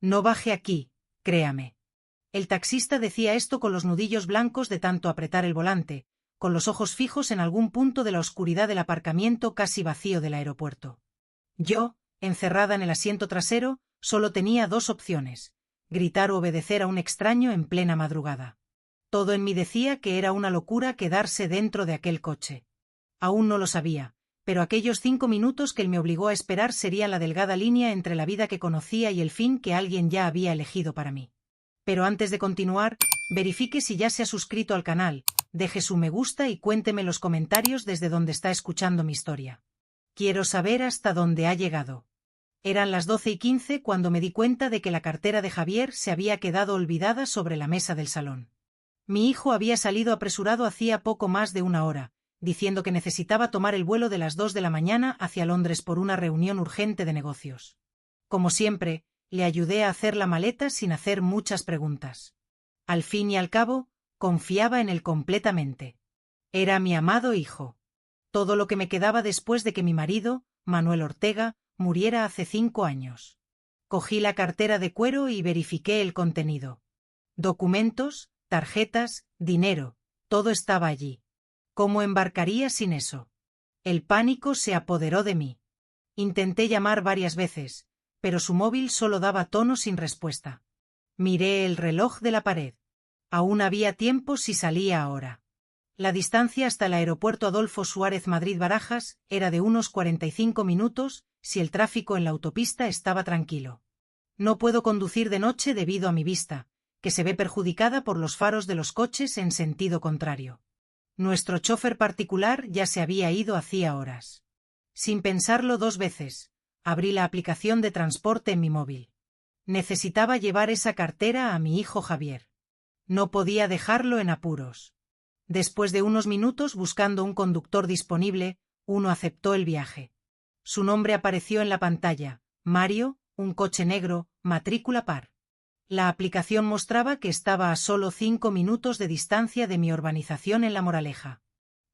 No baje aquí, créame. El taxista decía esto con los nudillos blancos de tanto apretar el volante, con los ojos fijos en algún punto de la oscuridad del aparcamiento casi vacío del aeropuerto. Yo, encerrada en el asiento trasero, solo tenía dos opciones: gritar o obedecer a un extraño en plena madrugada. Todo en mí decía que era una locura quedarse dentro de aquel coche. Aún no lo sabía, pero aquellos 5 minutos que él me obligó a esperar serían la delgada línea entre la vida que conocía y el fin que alguien ya había elegido para mí. Pero antes de continuar, verifique si ya se ha suscrito al canal, deje su me gusta y cuénteme en los comentarios desde donde está escuchando mi historia. Quiero saber hasta dónde ha llegado. Eran las 12:15 cuando me di cuenta de que la cartera de Javier se había quedado olvidada sobre la mesa del salón. Mi hijo había salido apresurado hacía poco más de una hora, diciendo que necesitaba tomar el vuelo de las 2 de la mañana hacia Londres por una reunión urgente de negocios. Como siempre, le ayudé a hacer la maleta sin hacer muchas preguntas. Al fin y al cabo, confiaba en él completamente. Era mi amado hijo. Todo lo que me quedaba después de que mi marido, Manuel Ortega, muriera hace 5 años. Cogí la cartera de cuero y verifiqué el contenido. Documentos, tarjetas, dinero, todo estaba allí. ¿Cómo embarcaría sin eso? El pánico se apoderó de mí. Intenté llamar varias veces, pero su móvil solo daba tono sin respuesta. Miré el reloj de la pared. Aún había tiempo si salía ahora. La distancia hasta el aeropuerto Adolfo Suárez Madrid-Barajas era de unos 45 minutos, si el tráfico en la autopista estaba tranquilo. No puedo conducir de noche debido a mi vista, que se ve perjudicada por los faros de los coches en sentido contrario. Nuestro chofer particular ya se había ido hacía horas. Sin pensarlo 2 veces, abrí la aplicación de transporte en mi móvil. Necesitaba llevar esa cartera a mi hijo Javier. No podía dejarlo en apuros. Después de unos minutos buscando un conductor disponible, uno aceptó el viaje. Su nombre apareció en la pantalla: Mario, un coche negro, matrícula par. La aplicación mostraba que estaba a solo 5 minutos de distancia de mi urbanización en La Moraleja.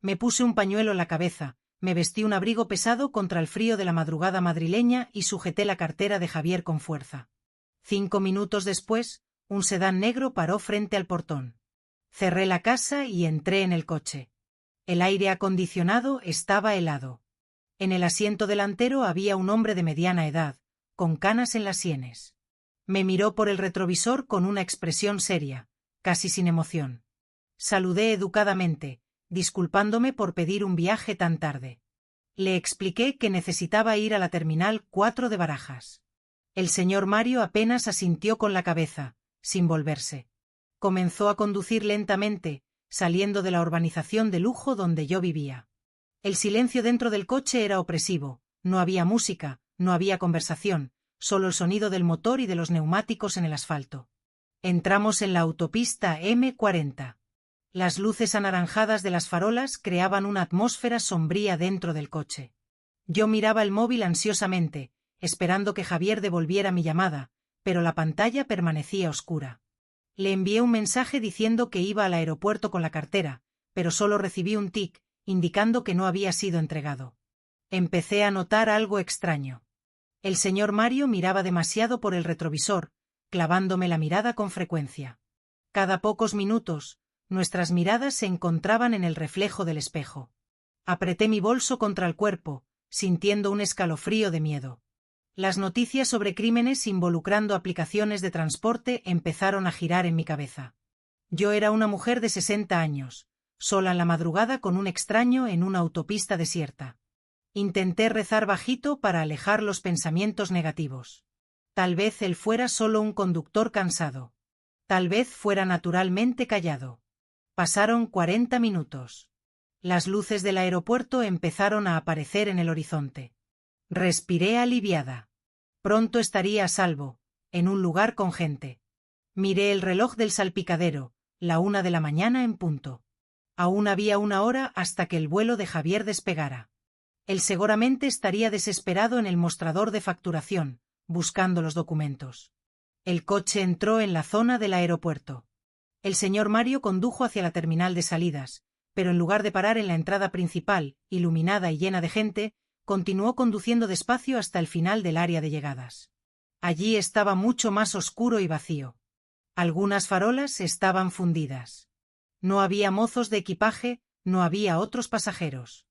Me puse un pañuelo en la cabeza, me vestí un abrigo pesado contra el frío de la madrugada madrileña y sujeté la cartera de Javier con fuerza. 5 minutos después, un sedán negro paró frente al portón. Cerré la casa y entré en el coche. El aire acondicionado estaba helado. En el asiento delantero había un hombre de mediana edad, con canas en las sienes. Me miró por el retrovisor con una expresión seria, casi sin emoción. Saludé educadamente, disculpándome por pedir un viaje tan tarde. Le expliqué que necesitaba ir a la Terminal 4 de Barajas. El señor Mario apenas asintió con la cabeza, sin volverse. Comenzó a conducir lentamente, saliendo de la urbanización de lujo donde yo vivía. El silencio dentro del coche era opresivo, no había música, no había conversación, solo el sonido del motor y de los neumáticos en el asfalto. Entramos en la autopista M40. Las luces anaranjadas de las farolas creaban una atmósfera sombría dentro del coche. Yo miraba el móvil ansiosamente, esperando que Javier devolviera mi llamada, pero la pantalla permanecía oscura. Le envié un mensaje diciendo que iba al aeropuerto con la cartera, pero solo recibí un tic, indicando que no había sido entregado. Empecé a notar algo extraño. El señor Mario miraba demasiado por el retrovisor, clavándome la mirada con frecuencia. Cada pocos minutos, nuestras miradas se encontraban en el reflejo del espejo. Apreté mi bolso contra el cuerpo, sintiendo un escalofrío de miedo. Las noticias sobre crímenes involucrando aplicaciones de transporte empezaron a girar en mi cabeza. Yo era una mujer de 60 años, sola en la madrugada con un extraño en una autopista desierta. Intenté rezar bajito para alejar los pensamientos negativos. Tal vez él fuera solo un conductor cansado. Tal vez fuera naturalmente callado. Pasaron 40 minutos. Las luces del aeropuerto empezaron a aparecer en el horizonte. Respiré aliviada. Pronto estaría a salvo, en un lugar con gente. Miré el reloj del salpicadero, la 1 de la mañana en punto. Aún había una hora hasta que el vuelo de Javier despegara. Él seguramente estaría desesperado en el mostrador de facturación, buscando los documentos. El coche entró en la zona del aeropuerto. El señor Mario condujo hacia la terminal de salidas, pero en lugar de parar en la entrada principal, iluminada y llena de gente, continuó conduciendo despacio hasta el final del área de llegadas. Allí estaba mucho más oscuro y vacío. Algunas farolas estaban fundidas. No había mozos de equipaje, no había otros pasajeros.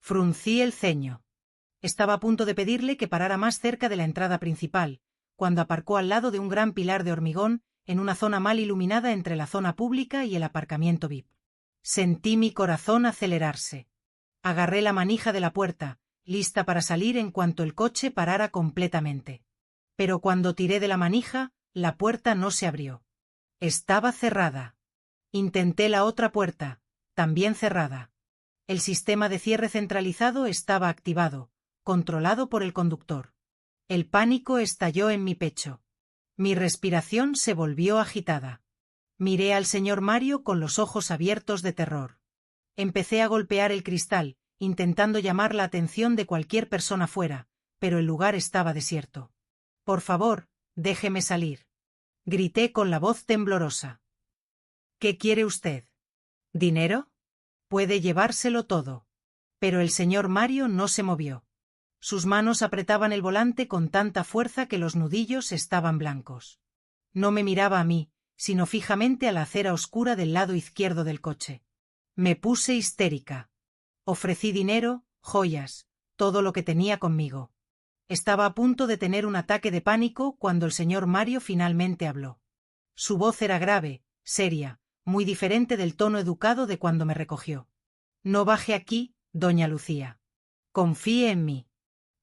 Fruncí el ceño. Estaba a punto de pedirle que parara más cerca de la entrada principal, cuando aparcó al lado de un gran pilar de hormigón, en una zona mal iluminada entre la zona pública y el aparcamiento VIP. Sentí mi corazón acelerarse. Agarré la manija de la puerta, lista para salir en cuanto el coche parara completamente. Pero cuando tiré de la manija, la puerta no se abrió. Estaba cerrada. Intenté la otra puerta, también cerrada. El sistema de cierre centralizado estaba activado, controlado por el conductor. El pánico estalló en mi pecho. Mi respiración se volvió agitada. Miré al señor Mario con los ojos abiertos de terror. Empecé a golpear el cristal, intentando llamar la atención de cualquier persona fuera, pero el lugar estaba desierto. «Por favor, déjeme salir», grité con la voz temblorosa. «¿Qué quiere usted? ¿Dinero? Puede llevárselo todo». Pero el señor Mario no se movió. Sus manos apretaban el volante con tanta fuerza que los nudillos estaban blancos. No me miraba a mí, sino fijamente a la acera oscura del lado izquierdo del coche. Me puse histérica. Ofrecí dinero, joyas, todo lo que tenía conmigo. Estaba a punto de tener un ataque de pánico cuando el señor Mario finalmente habló. Su voz era grave, seria, muy diferente del tono educado de cuando me recogió. «No baje aquí, doña Lucía. Confíe en mí».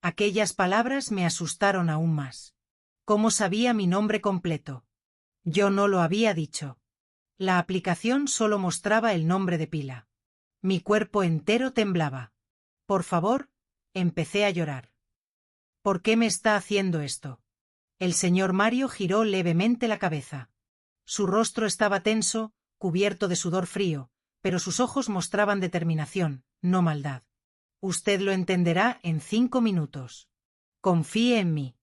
Aquellas palabras me asustaron aún más. ¿Cómo sabía mi nombre completo? Yo no lo había dicho. La aplicación solo mostraba el nombre de pila. Mi cuerpo entero temblaba. «Por favor», empecé a llorar. «¿Por qué me está haciendo esto?» El señor Mario giró levemente la cabeza. Su rostro estaba tenso, cubierto de sudor frío, pero sus ojos mostraban determinación, no maldad. «Usted lo entenderá en 5 minutos. Confíe en mí.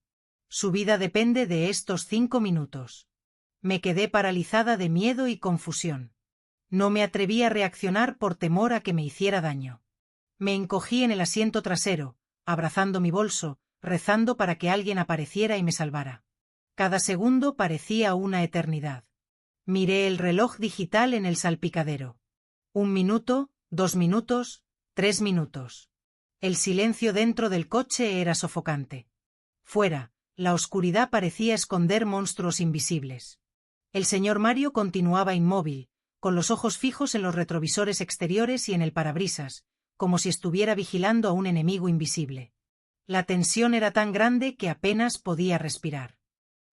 Su vida depende de estos 5 minutos». Me quedé paralizada de miedo y confusión. No me atreví a reaccionar por temor a que me hiciera daño. Me encogí en el asiento trasero, abrazando mi bolso, rezando para que alguien apareciera y me salvara. Cada segundo parecía una eternidad. Miré el reloj digital en el salpicadero. 1 minuto, 2 minutos, 3 minutos. El silencio dentro del coche era sofocante. Fuera, la oscuridad parecía esconder monstruos invisibles. El señor Mario continuaba inmóvil, con los ojos fijos en los retrovisores exteriores y en el parabrisas, como si estuviera vigilando a un enemigo invisible. La tensión era tan grande que apenas podía respirar.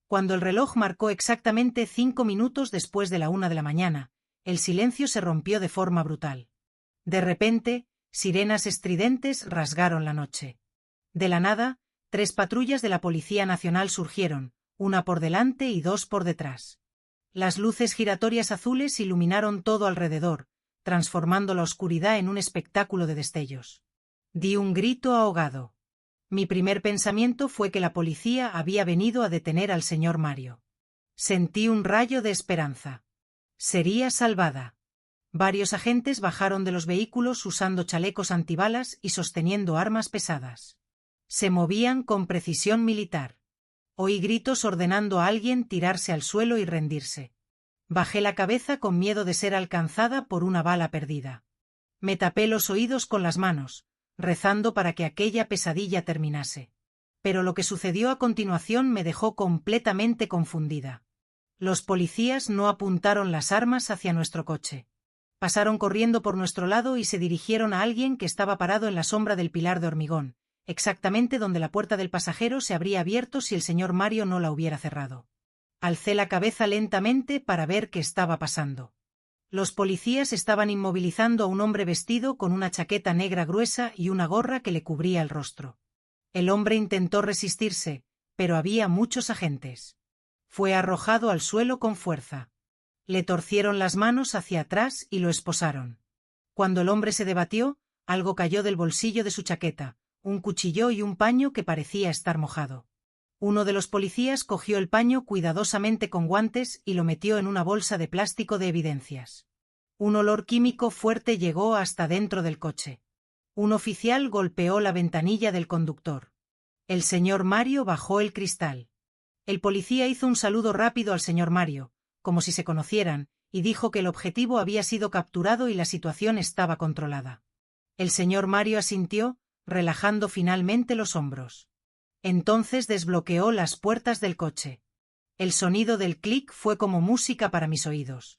Cuando el reloj marcó exactamente 5 minutos después de la 1 de la mañana, el silencio se rompió de forma brutal. De repente, sirenas estridentes rasgaron la noche. De la nada, 3 patrullas de la Policía Nacional surgieron, una por delante y 2 por detrás. Las luces giratorias azules iluminaron todo alrededor, transformando la oscuridad en un espectáculo de destellos. Di un grito ahogado. Mi primer pensamiento fue que la policía había venido a detener al señor Mario. Sentí un rayo de esperanza. Sería salvada. Varios agentes bajaron de los vehículos usando chalecos antibalas y sosteniendo armas pesadas. Se movían con precisión militar. Oí gritos ordenando a alguien tirarse al suelo y rendirse. Bajé la cabeza con miedo de ser alcanzada por una bala perdida. Me tapé los oídos con las manos, rezando para que aquella pesadilla terminase. Pero lo que sucedió a continuación me dejó completamente confundida. Los policías no apuntaron las armas hacia nuestro coche. Pasaron corriendo por nuestro lado y se dirigieron a alguien que estaba parado en la sombra del pilar de hormigón, exactamente donde la puerta del pasajero se habría abierto si el señor Mario no la hubiera cerrado. Alcé la cabeza lentamente para ver qué estaba pasando. Los policías estaban inmovilizando a un hombre vestido con una chaqueta negra gruesa y una gorra que le cubría el rostro. El hombre intentó resistirse, pero había muchos agentes. Fue arrojado al suelo con fuerza. Le torcieron las manos hacia atrás y lo esposaron. Cuando el hombre se debatió, algo cayó del bolsillo de su chaqueta, un cuchillo y un paño que parecía estar mojado. Uno de los policías cogió el paño cuidadosamente con guantes y lo metió en una bolsa de plástico de evidencias. Un olor químico fuerte llegó hasta dentro del coche. Un oficial golpeó la ventanilla del conductor. El señor Mario bajó el cristal. El policía hizo un saludo rápido al señor Mario, como si se conocieran, y dijo que el objetivo había sido capturado y la situación estaba controlada. El señor Mario asintió, relajando finalmente los hombros. Entonces desbloqueó las puertas del coche. El sonido del clic fue como música para mis oídos.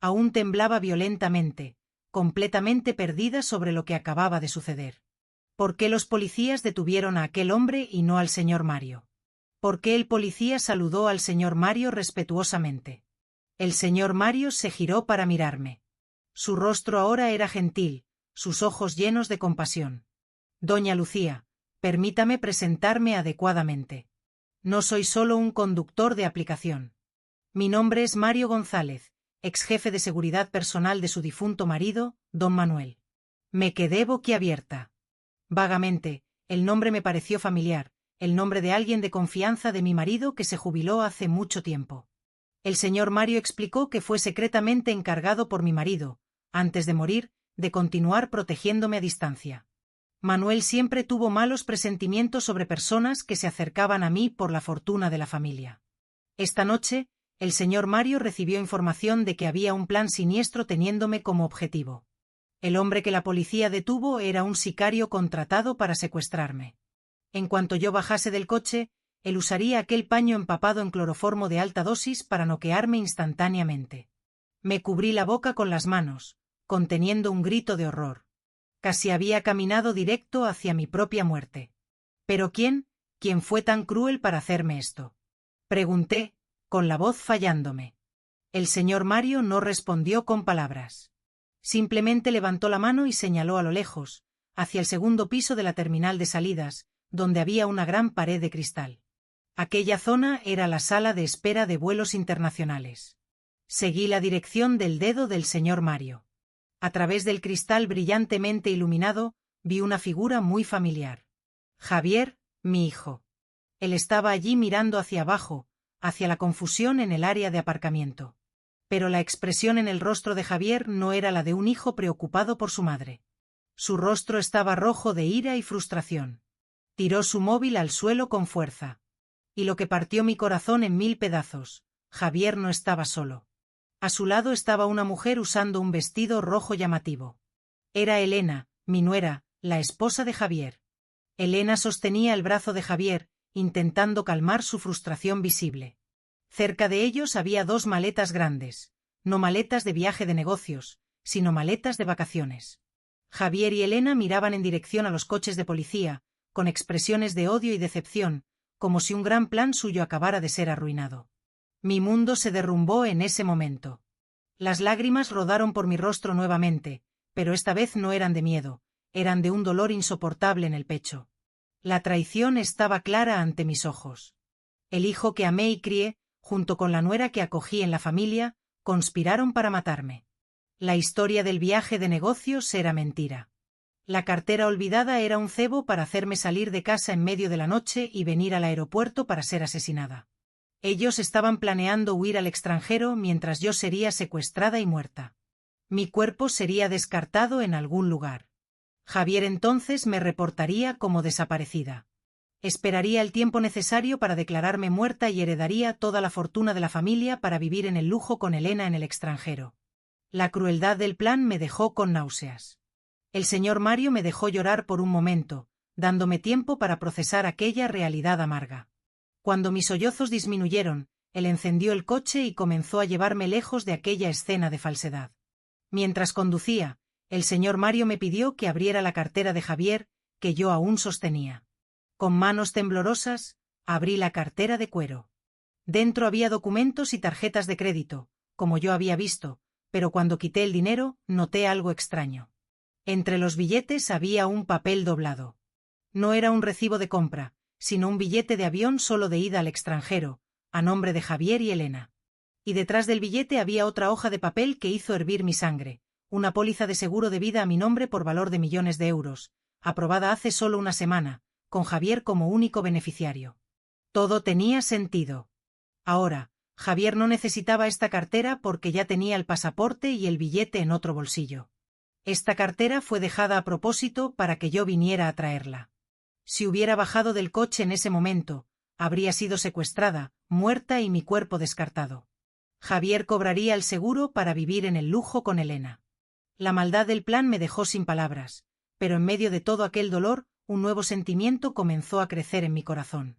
Aún temblaba violentamente, completamente perdida sobre lo que acababa de suceder. ¿Por qué los policías detuvieron a aquel hombre y no al señor Mario? ¿Por qué el policía saludó al señor Mario respetuosamente? El señor Mario se giró para mirarme. Su rostro ahora era gentil, sus ojos llenos de compasión. Doña Lucía, permítame presentarme adecuadamente. No soy solo un conductor de aplicación. Mi nombre es Mario González, ex jefe de seguridad personal de su difunto marido, don Manuel. Me quedé boquiabierta. Vagamente, el nombre me pareció familiar, el nombre de alguien de confianza de mi marido que se jubiló hace mucho tiempo. El señor Mario explicó que fue secretamente encargado por mi marido, antes de morir, de continuar protegiéndome a distancia. Manuel siempre tuvo malos presentimientos sobre personas que se acercaban a mí por la fortuna de la familia. Esta noche, el señor Mario recibió información de que había un plan siniestro teniéndome como objetivo. El hombre que la policía detuvo era un sicario contratado para secuestrarme. En cuanto yo bajase del coche, él usaría aquel paño empapado en cloroformo de alta dosis para noquearme instantáneamente. Me cubrí la boca con las manos, conteniendo un grito de horror. Casi había caminado directo hacia mi propia muerte. ¿Pero quién fue tan cruel para hacerme esto? Pregunté, con la voz fallándome. El señor Mario no respondió con palabras. Simplemente levantó la mano y señaló a lo lejos, hacia el segundo piso de la terminal de salidas, donde había una gran pared de cristal. Aquella zona era la sala de espera de vuelos internacionales. Seguí la dirección del dedo del señor Mario. A través del cristal brillantemente iluminado, vi una figura muy familiar. Javier, mi hijo. Él estaba allí mirando hacia abajo, hacia la confusión en el área de aparcamiento. Pero la expresión en el rostro de Javier no era la de un hijo preocupado por su madre. Su rostro estaba rojo de ira y frustración. Tiró su móvil al suelo con fuerza. Y lo que partió mi corazón en 1000 pedazos, Javier no estaba solo. A su lado estaba una mujer usando un vestido rojo llamativo. Era Elena, mi nuera, la esposa de Javier. Elena sostenía el brazo de Javier, intentando calmar su frustración visible. Cerca de ellos había 2 maletas grandes, no maletas de viaje de negocios, sino maletas de vacaciones. Javier y Elena miraban en dirección a los coches de policía, con expresiones de odio y decepción, como si un gran plan suyo acabara de ser arruinado. Mi mundo se derrumbó en ese momento. Las lágrimas rodaron por mi rostro nuevamente, pero esta vez no eran de miedo, eran de un dolor insoportable en el pecho. La traición estaba clara ante mis ojos. El hijo que amé y crié, junto con la nuera que acogí en la familia, conspiraron para matarme. La historia del viaje de negocios era mentira. La cartera olvidada era un cebo para hacerme salir de casa en medio de la noche y venir al aeropuerto para ser asesinada. Ellos estaban planeando huir al extranjero mientras yo sería secuestrada y muerta. Mi cuerpo sería descartado en algún lugar. Javier entonces me reportaría como desaparecida. Esperaría el tiempo necesario para declararme muerta y heredaría toda la fortuna de la familia para vivir en el lujo con Elena en el extranjero. La crueldad del plan me dejó con náuseas. El señor Mario me dejó llorar por un momento, dándome tiempo para procesar aquella realidad amarga. Cuando mis sollozos disminuyeron, él encendió el coche y comenzó a llevarme lejos de aquella escena de falsedad. Mientras conducía, el señor Mario me pidió que abriera la cartera de Javier, que yo aún sostenía. Con manos temblorosas, abrí la cartera de cuero. Dentro había documentos y tarjetas de crédito, como yo había visto, pero cuando quité el dinero, noté algo extraño. Entre los billetes había un papel doblado. No era un recibo de compra, sino un billete de avión solo de ida al extranjero, a nombre de Javier y Elena. Y detrás del billete había otra hoja de papel que hizo hervir mi sangre, una póliza de seguro de vida a mi nombre por valor de millones de euros, aprobada hace solo una semana, con Javier como único beneficiario. Todo tenía sentido. Ahora, Javier no necesitaba esta cartera porque ya tenía el pasaporte y el billete en otro bolsillo. Esta cartera fue dejada a propósito para que yo viniera a traerla. Si hubiera bajado del coche en ese momento, habría sido secuestrada, muerta y mi cuerpo descartado. Javier cobraría el seguro para vivir en el lujo con Elena. La maldad del plan me dejó sin palabras, pero en medio de todo aquel dolor, un nuevo sentimiento comenzó a crecer en mi corazón.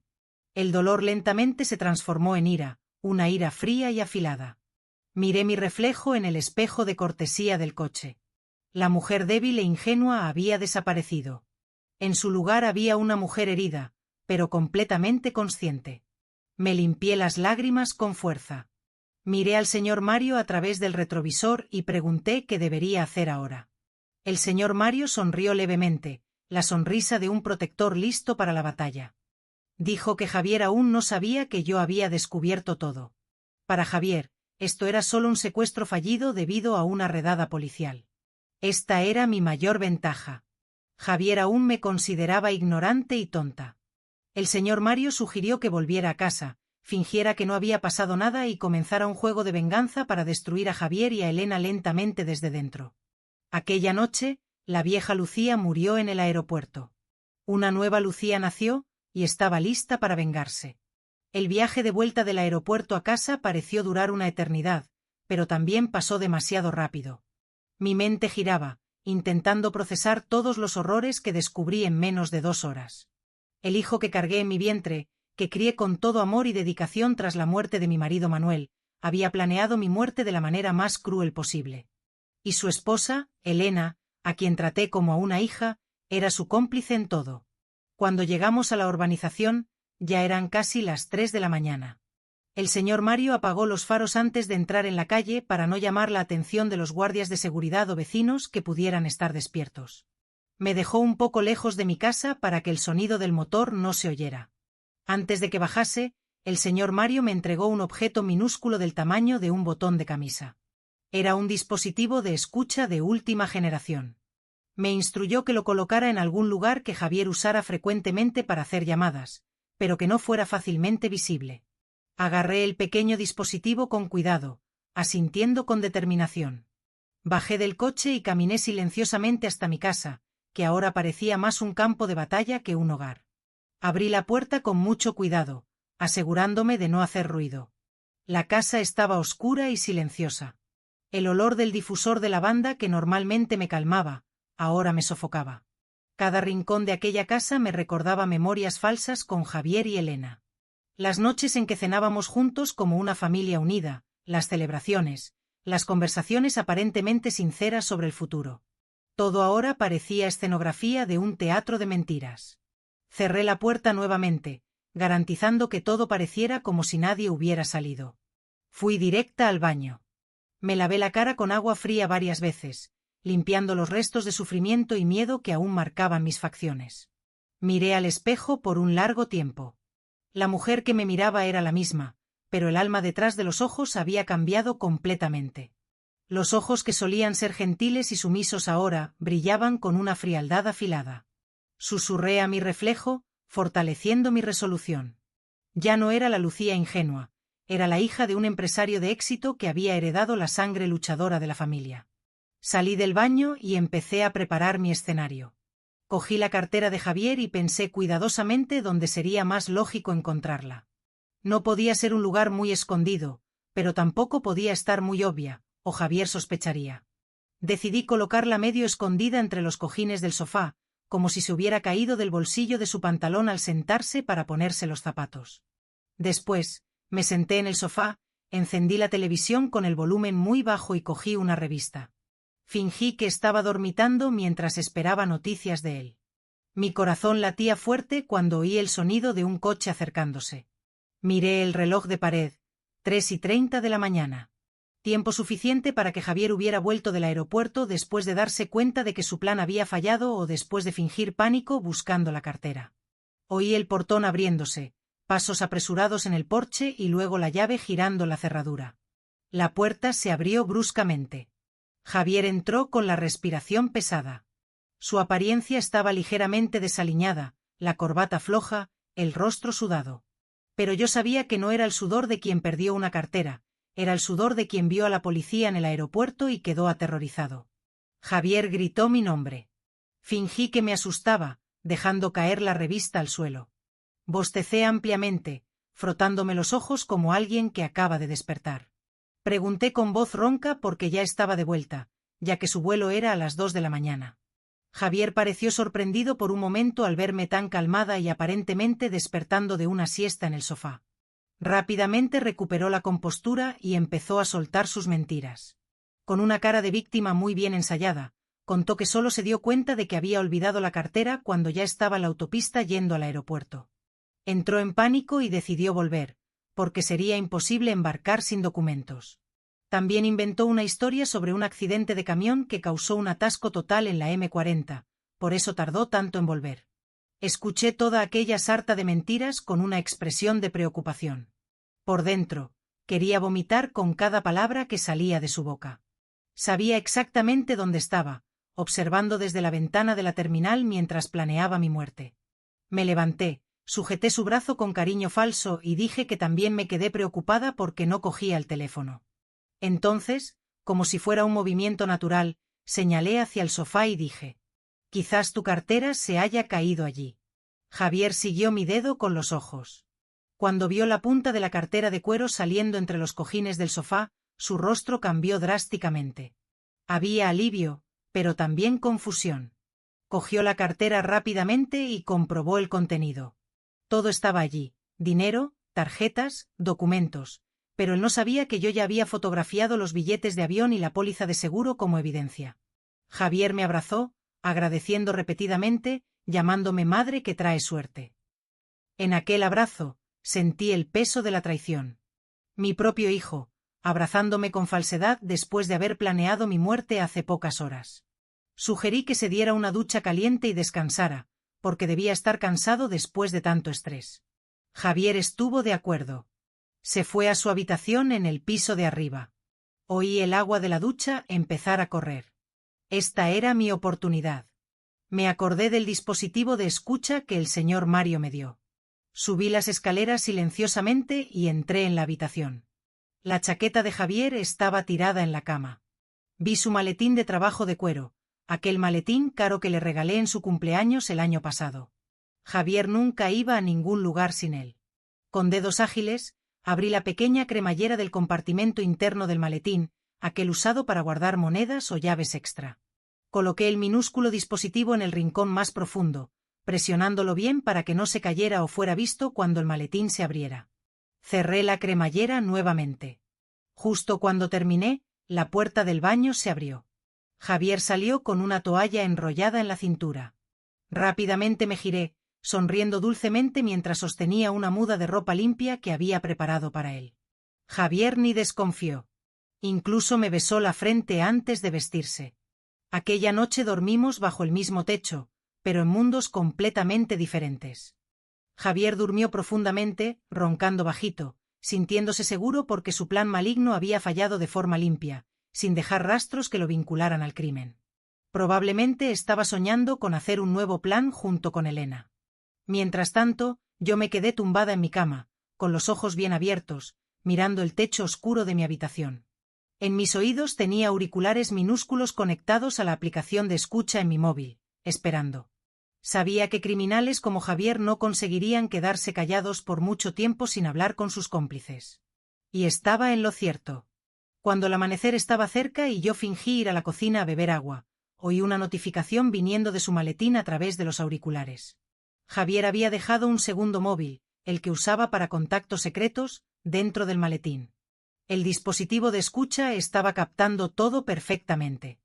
El dolor lentamente se transformó en ira, una ira fría y afilada. Miré mi reflejo en el espejo de cortesía del coche. La mujer débil e ingenua había desaparecido. En su lugar había una mujer herida, pero completamente consciente. Me limpié las lágrimas con fuerza. Miré al señor Mario a través del retrovisor y pregunté qué debería hacer ahora. El señor Mario sonrió levemente, la sonrisa de un protector listo para la batalla. Dijo que Javier aún no sabía que yo había descubierto todo. Para Javier, esto era solo un secuestro fallido debido a una redada policial. Esta era mi mayor ventaja. Javier aún me consideraba ignorante y tonta. El señor Mario sugirió que volviera a casa, fingiera que no había pasado nada y comenzara un juego de venganza para destruir a Javier y a Elena lentamente desde dentro. Aquella noche, la vieja Lucía murió en el aeropuerto. Una nueva Lucía nació, y estaba lista para vengarse. El viaje de vuelta del aeropuerto a casa pareció durar una eternidad, pero también pasó demasiado rápido. Mi mente giraba, intentando procesar todos los horrores que descubrí en menos de 2 horas. El hijo que cargué en mi vientre, que crié con todo amor y dedicación tras la muerte de mi marido Manuel, había planeado mi muerte de la manera más cruel posible. Y su esposa, Elena, a quien traté como a una hija, era su cómplice en todo. Cuando llegamos a la urbanización, ya eran casi las 3 de la mañana. El señor Mario apagó los faros antes de entrar en la calle para no llamar la atención de los guardias de seguridad o vecinos que pudieran estar despiertos. Me dejó un poco lejos de mi casa para que el sonido del motor no se oyera. Antes de que bajase, el señor Mario me entregó un objeto minúsculo del tamaño de un botón de camisa. Era un dispositivo de escucha de última generación. Me instruyó que lo colocara en algún lugar que Javier usara frecuentemente para hacer llamadas, pero que no fuera fácilmente visible. Agarré el pequeño dispositivo con cuidado, asintiendo con determinación. Bajé del coche y caminé silenciosamente hasta mi casa, que ahora parecía más un campo de batalla que un hogar. Abrí la puerta con mucho cuidado, asegurándome de no hacer ruido. La casa estaba oscura y silenciosa. El olor del difusor de lavanda que normalmente me calmaba, ahora me sofocaba. Cada rincón de aquella casa me recordaba memorias falsas con Javier y Elena. Las noches en que cenábamos juntos como una familia unida, las celebraciones, las conversaciones aparentemente sinceras sobre el futuro. Todo ahora parecía escenografía de un teatro de mentiras. Cerré la puerta nuevamente, garantizando que todo pareciera como si nadie hubiera salido. Fui directa al baño. Me lavé la cara con agua fría varias veces, limpiando los restos de sufrimiento y miedo que aún marcaban mis facciones. Miré al espejo por un largo tiempo. La mujer que me miraba era la misma, pero el alma detrás de los ojos había cambiado completamente. Los ojos que solían ser gentiles y sumisos ahora brillaban con una frialdad afilada. Susurré a mi reflejo, fortaleciendo mi resolución. Ya no era la Lucía ingenua, era la hija de un empresario de éxito que había heredado la sangre luchadora de la familia. Salí del baño y empecé a preparar mi escenario. Cogí la cartera de Javier y pensé cuidadosamente dónde sería más lógico encontrarla. No podía ser un lugar muy escondido, pero tampoco podía estar muy obvia, o Javier sospecharía. Decidí colocarla medio escondida entre los cojines del sofá, como si se hubiera caído del bolsillo de su pantalón al sentarse para ponerse los zapatos. Después, me senté en el sofá, encendí la televisión con el volumen muy bajo y cogí una revista. Fingí que estaba dormitando mientras esperaba noticias de él. Mi corazón latía fuerte cuando oí el sonido de un coche acercándose. Miré el reloj de pared, 3:30 de la mañana. Tiempo suficiente para que Javier hubiera vuelto del aeropuerto después de darse cuenta de que su plan había fallado o después de fingir pánico buscando la cartera. Oí el portón abriéndose, pasos apresurados en el porche y luego la llave girando la cerradura. La puerta se abrió bruscamente. Javier entró con la respiración pesada. Su apariencia estaba ligeramente desaliñada, la corbata floja, el rostro sudado. Pero yo sabía que no era el sudor de quien perdió una cartera, era el sudor de quien vio a la policía en el aeropuerto y quedó aterrorizado. Javier gritó mi nombre. Fingí que me asustaba, dejando caer la revista al suelo. Bostecé ampliamente, frotándome los ojos como alguien que acaba de despertar. Pregunté con voz ronca porque ya estaba de vuelta, ya que su vuelo era a las 2 de la mañana. Javier pareció sorprendido por un momento al verme tan calmada y aparentemente despertando de una siesta en el sofá. Rápidamente recuperó la compostura y empezó a soltar sus mentiras. Con una cara de víctima muy bien ensayada, contó que solo se dio cuenta de que había olvidado la cartera cuando ya estaba en la autopista yendo al aeropuerto. Entró en pánico y decidió volver, porque sería imposible embarcar sin documentos. También inventó una historia sobre un accidente de camión que causó un atasco total en la M40, por eso tardó tanto en volver. Escuché toda aquella sarta de mentiras con una expresión de preocupación. Por dentro, quería vomitar con cada palabra que salía de su boca. Sabía exactamente dónde estaba, observando desde la ventana de la terminal mientras planeaba mi muerte. Me levanté, sujeté su brazo con cariño falso y dije que también me quedé preocupada porque no cogía el teléfono. Entonces, como si fuera un movimiento natural, señalé hacia el sofá y dije: «Quizás tu cartera se haya caído allí». Javier siguió mi dedo con los ojos. Cuando vio la punta de la cartera de cuero saliendo entre los cojines del sofá, su rostro cambió drásticamente. Había alivio, pero también confusión. Cogió la cartera rápidamente y comprobó el contenido. Todo estaba allí: dinero, tarjetas, documentos, pero él no sabía que yo ya había fotografiado los billetes de avión y la póliza de seguro como evidencia. Javier me abrazó, agradeciendo repetidamente, llamándome madre que trae suerte. En aquel abrazo, sentí el peso de la traición. Mi propio hijo, abrazándome con falsedad después de haber planeado mi muerte hace pocas horas. Sugerí que se diera una ducha caliente y descansara, porque debía estar cansado después de tanto estrés. Javier estuvo de acuerdo. Se fue a su habitación en el piso de arriba. Oí el agua de la ducha empezar a correr. Esta era mi oportunidad. Me acordé del dispositivo de escucha que el señor Mario me dio. Subí las escaleras silenciosamente y entré en la habitación. La chaqueta de Javier estaba tirada en la cama. Vi su maletín de trabajo de cuero, aquel maletín caro que le regalé en su cumpleaños el año pasado. Javier nunca iba a ningún lugar sin él. Con dedos ágiles, abrí la pequeña cremallera del compartimento interno del maletín, aquel usado para guardar monedas o llaves extra. Coloqué el minúsculo dispositivo en el rincón más profundo, presionándolo bien para que no se cayera o fuera visto cuando el maletín se abriera. Cerré la cremallera nuevamente. Justo cuando terminé, la puerta del baño se abrió. Javier salió con una toalla enrollada en la cintura. Rápidamente me giré, sonriendo dulcemente mientras sostenía una muda de ropa limpia que había preparado para él. Javier ni desconfió. Incluso me besó la frente antes de vestirse. Aquella noche dormimos bajo el mismo techo, pero en mundos completamente diferentes. Javier durmió profundamente, roncando bajito, sintiéndose seguro porque su plan maligno había fallado de forma limpia, sin dejar rastros que lo vincularan al crimen. Probablemente estaba soñando con hacer un nuevo plan junto con Elena. Mientras tanto, yo me quedé tumbada en mi cama, con los ojos bien abiertos, mirando el techo oscuro de mi habitación. En mis oídos tenía auriculares minúsculos conectados a la aplicación de escucha en mi móvil, esperando. Sabía que criminales como Javier no conseguirían quedarse callados por mucho tiempo sin hablar con sus cómplices. Y estaba en lo cierto. Cuando el amanecer estaba cerca y yo fingí ir a la cocina a beber agua, oí una notificación viniendo de su maletín a través de los auriculares. Javier había dejado un segundo móvil, el que usaba para contactos secretos, dentro del maletín. El dispositivo de escucha estaba captando todo perfectamente.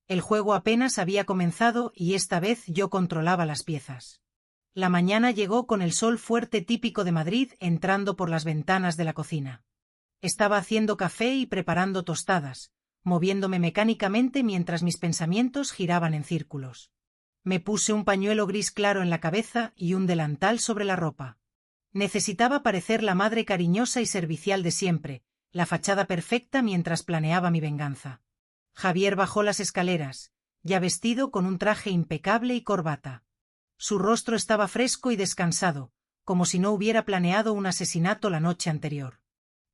El juego apenas había comenzado y esta vez yo controlaba las piezas. La mañana llegó con el sol fuerte típico de Madrid entrando por las ventanas de la cocina. Estaba haciendo café y preparando tostadas, moviéndome mecánicamente mientras mis pensamientos giraban en círculos. Me puse un pañuelo gris claro en la cabeza y un delantal sobre la ropa. Necesitaba parecer la madre cariñosa y servicial de siempre, la fachada perfecta mientras planeaba mi venganza. Javier bajó las escaleras, ya vestido con un traje impecable y corbata. Su rostro estaba fresco y descansado, como si no hubiera planeado un asesinato la noche anterior.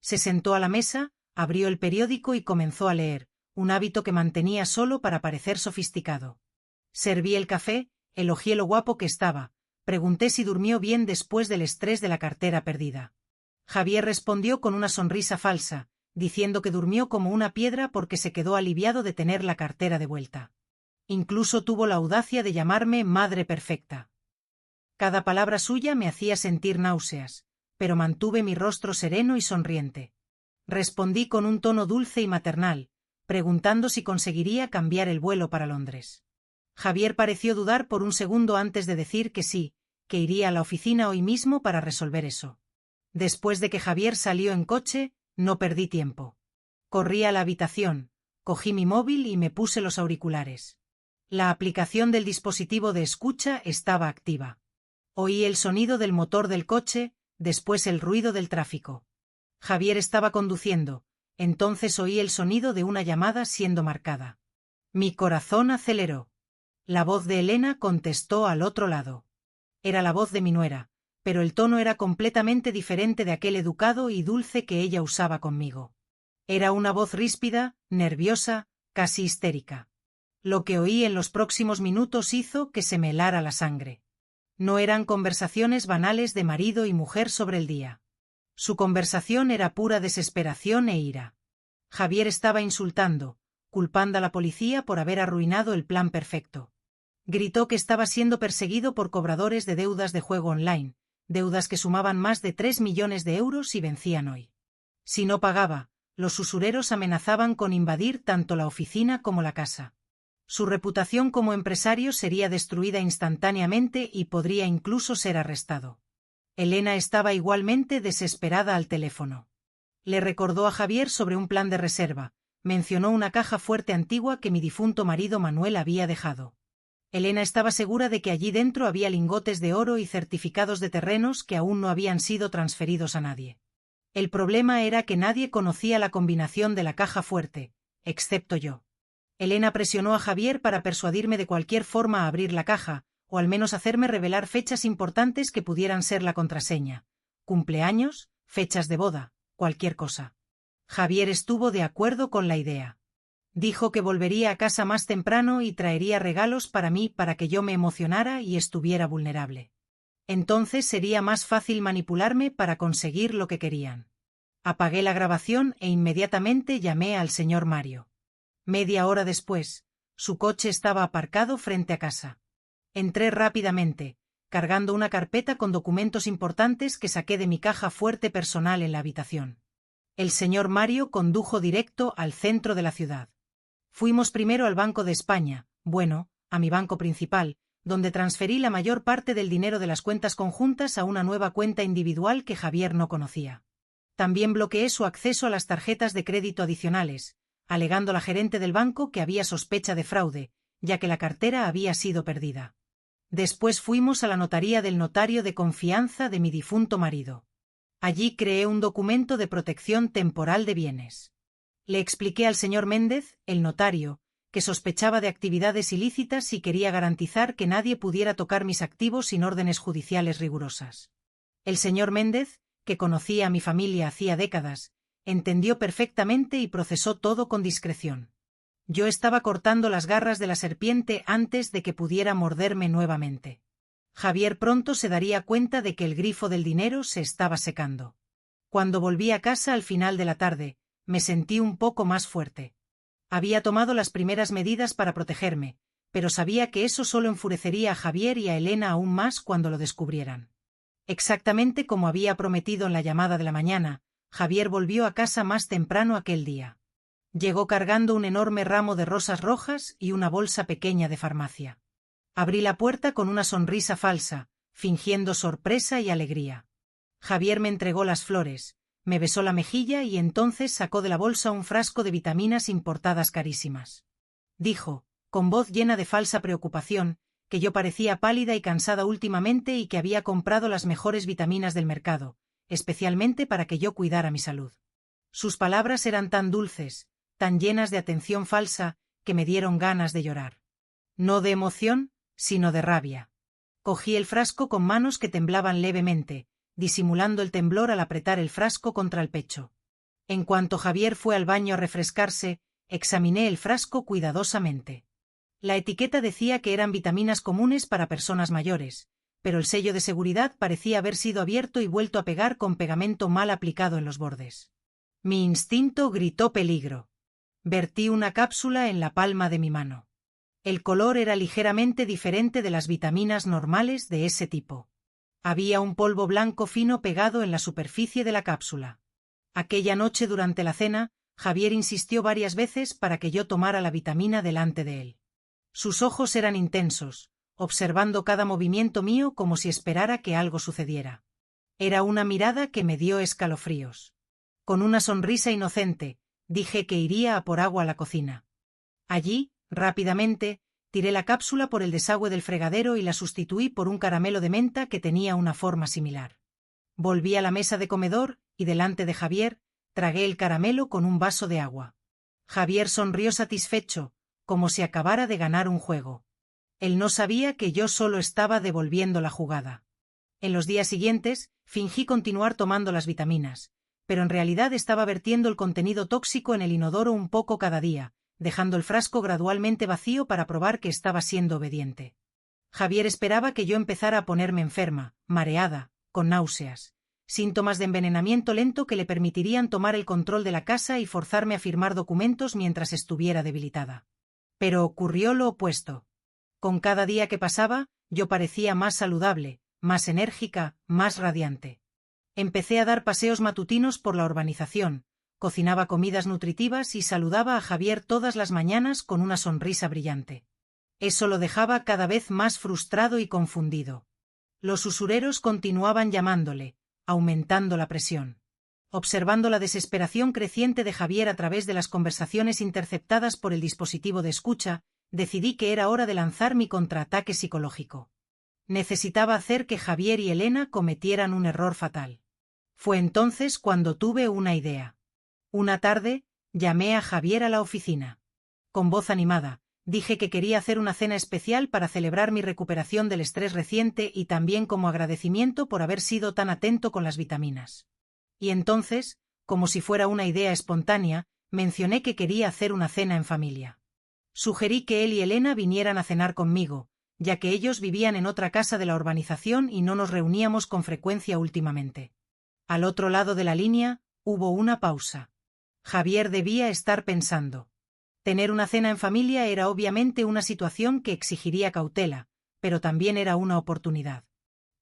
Se sentó a la mesa, abrió el periódico y comenzó a leer, un hábito que mantenía solo para parecer sofisticado. Serví el café, elogié lo guapo que estaba, pregunté si durmió bien después del estrés de la cartera perdida. Javier respondió con una sonrisa falsa, diciendo que durmió como una piedra porque se quedó aliviado de tener la cartera de vuelta. Incluso tuvo la audacia de llamarme madre perfecta. Cada palabra suya me hacía sentir náuseas, pero mantuve mi rostro sereno y sonriente. Respondí con un tono dulce y maternal, preguntando si conseguiría cambiar el vuelo para Londres. Javier pareció dudar por un segundo antes de decir que sí, que iría a la oficina hoy mismo para resolver eso. Después de que Javier salió en coche, no perdí tiempo. Corrí a la habitación, cogí mi móvil y me puse los auriculares. La aplicación del dispositivo de escucha estaba activa. Oí el sonido del motor del coche, después el ruido del tráfico. Javier estaba conduciendo, entonces oí el sonido de una llamada siendo marcada. Mi corazón aceleró. La voz de Elena contestó al otro lado. Era la voz de mi nuera, pero el tono era completamente diferente de aquel educado y dulce que ella usaba conmigo. Era una voz ríspida, nerviosa, casi histérica. Lo que oí en los próximos minutos hizo que se me helara la sangre. No eran conversaciones banales de marido y mujer sobre el día. Su conversación era pura desesperación e ira. Javier estaba insultando, culpando a la policía por haber arruinado el plan perfecto. Gritó que estaba siendo perseguido por cobradores de deudas de juego online, deudas que sumaban más de 3 millones de euros y vencían hoy. Si no pagaba, los usureros amenazaban con invadir tanto la oficina como la casa. Su reputación como empresario sería destruida instantáneamente y podría incluso ser arrestado. Elena estaba igualmente desesperada al teléfono. Le recordó a Javier sobre un plan de reserva, mencionó una caja fuerte antigua que mi difunto marido Manuel había dejado. Elena estaba segura de que allí dentro había lingotes de oro y certificados de terrenos que aún no habían sido transferidos a nadie. El problema era que nadie conocía la combinación de la caja fuerte, excepto yo. Elena presionó a Javier para persuadirme de cualquier forma a abrir la caja, o al menos hacerme revelar fechas importantes que pudieran ser la contraseña. Cumpleaños, fechas de boda, cualquier cosa. Javier estuvo de acuerdo con la idea. Dijo que volvería a casa más temprano y traería regalos para mí para que yo me emocionara y estuviera vulnerable. Entonces sería más fácil manipularme para conseguir lo que querían. Apagué la grabación e inmediatamente llamé al señor Mario. Media hora después, su coche estaba aparcado frente a casa. Entré rápidamente, cargando una carpeta con documentos importantes que saqué de mi caja fuerte personal en la habitación. El señor Mario condujo directo al centro de la ciudad. Fuimos primero al Banco de España, bueno, a mi banco principal, donde transferí la mayor parte del dinero de las cuentas conjuntas a una nueva cuenta individual que Javier no conocía. También bloqueé su acceso a las tarjetas de crédito adicionales, alegando la gerente del banco que había sospecha de fraude, ya que la cartera había sido perdida. Después fuimos a la notaría del notario de confianza de mi difunto marido. Allí creé un documento de protección temporal de bienes. Le expliqué al señor Méndez, el notario, que sospechaba de actividades ilícitas y quería garantizar que nadie pudiera tocar mis activos sin órdenes judiciales rigurosas. El señor Méndez, que conocía a mi familia hacía décadas, entendió perfectamente y procesó todo con discreción. Yo estaba cortando las garras de la serpiente antes de que pudiera morderme nuevamente. Javier pronto se daría cuenta de que el grifo del dinero se estaba secando. Cuando volví a casa al final de la tarde, me sentí un poco más fuerte. Había tomado las primeras medidas para protegerme, pero sabía que eso solo enfurecería a Javier y a Elena aún más cuando lo descubrieran. Exactamente como había prometido en la llamada de la mañana, Javier volvió a casa más temprano aquel día. Llegó cargando un enorme ramo de rosas rojas y una bolsa pequeña de farmacia. Abrí la puerta con una sonrisa falsa, fingiendo sorpresa y alegría. Javier me entregó las flores, me besó la mejilla y entonces sacó de la bolsa un frasco de vitaminas importadas carísimas. Dijo, con voz llena de falsa preocupación, que yo parecía pálida y cansada últimamente y que había comprado las mejores vitaminas del mercado, especialmente para que yo cuidara mi salud. Sus palabras eran tan dulces, tan llenas de atención falsa, que me dieron ganas de llorar. No de emoción, sino de rabia. Cogí el frasco con manos que temblaban levemente, disimulando el temblor al apretar el frasco contra el pecho. En cuanto Javier fue al baño a refrescarse, examiné el frasco cuidadosamente. La etiqueta decía que eran vitaminas comunes para personas mayores, pero el sello de seguridad parecía haber sido abierto y vuelto a pegar con pegamento mal aplicado en los bordes. Mi instinto gritó peligro. Vertí una cápsula en la palma de mi mano. El color era ligeramente diferente de las vitaminas normales de ese tipo. Había un polvo blanco fino pegado en la superficie de la cápsula. Aquella noche durante la cena, Javier insistió varias veces para que yo tomara la vitamina delante de él. Sus ojos eran intensos, observando cada movimiento mío como si esperara que algo sucediera. Era una mirada que me dio escalofríos. Con una sonrisa inocente, dije que iría a por agua a la cocina. Allí, rápidamente, tiré la cápsula por el desagüe del fregadero y la sustituí por un caramelo de menta que tenía una forma similar. Volví a la mesa de comedor y delante de Javier, tragué el caramelo con un vaso de agua. Javier sonrió satisfecho, como si acabara de ganar un juego. Él no sabía que yo solo estaba devolviendo la jugada. En los días siguientes, fingí continuar tomando las vitaminas, pero en realidad estaba vertiendo el contenido tóxico en el inodoro un poco cada día, dejando el frasco gradualmente vacío para probar que estaba siendo obediente. Javier esperaba que yo empezara a ponerme enferma, mareada, con náuseas, síntomas de envenenamiento lento que le permitirían tomar el control de la casa y forzarme a firmar documentos mientras estuviera debilitada. Pero ocurrió lo opuesto. Con cada día que pasaba, yo parecía más saludable, más enérgica, más radiante. Empecé a dar paseos matutinos por la urbanización, cocinaba comidas nutritivas y saludaba a Javier todas las mañanas con una sonrisa brillante. Eso lo dejaba cada vez más frustrado y confundido. Los usureros continuaban llamándole, aumentando la presión. Observando la desesperación creciente de Javier a través de las conversaciones interceptadas por el dispositivo de escucha, decidí que era hora de lanzar mi contraataque psicológico. Necesitaba hacer que Javier y Elena cometieran un error fatal. Fue entonces cuando tuve una idea. Una tarde, llamé a Javier a la oficina. Con voz animada, dije que quería hacer una cena especial para celebrar mi recuperación del estrés reciente y también como agradecimiento por haber sido tan atento con las vitaminas. Y entonces, como si fuera una idea espontánea, mencioné que quería hacer una cena en familia. Sugerí que él y Elena vinieran a cenar conmigo, ya que ellos vivían en otra casa de la urbanización y no nos reuníamos con frecuencia últimamente. Al otro lado de la línea, hubo una pausa. Javier debía estar pensando. Tener una cena en familia era obviamente una situación que exigiría cautela, pero también era una oportunidad.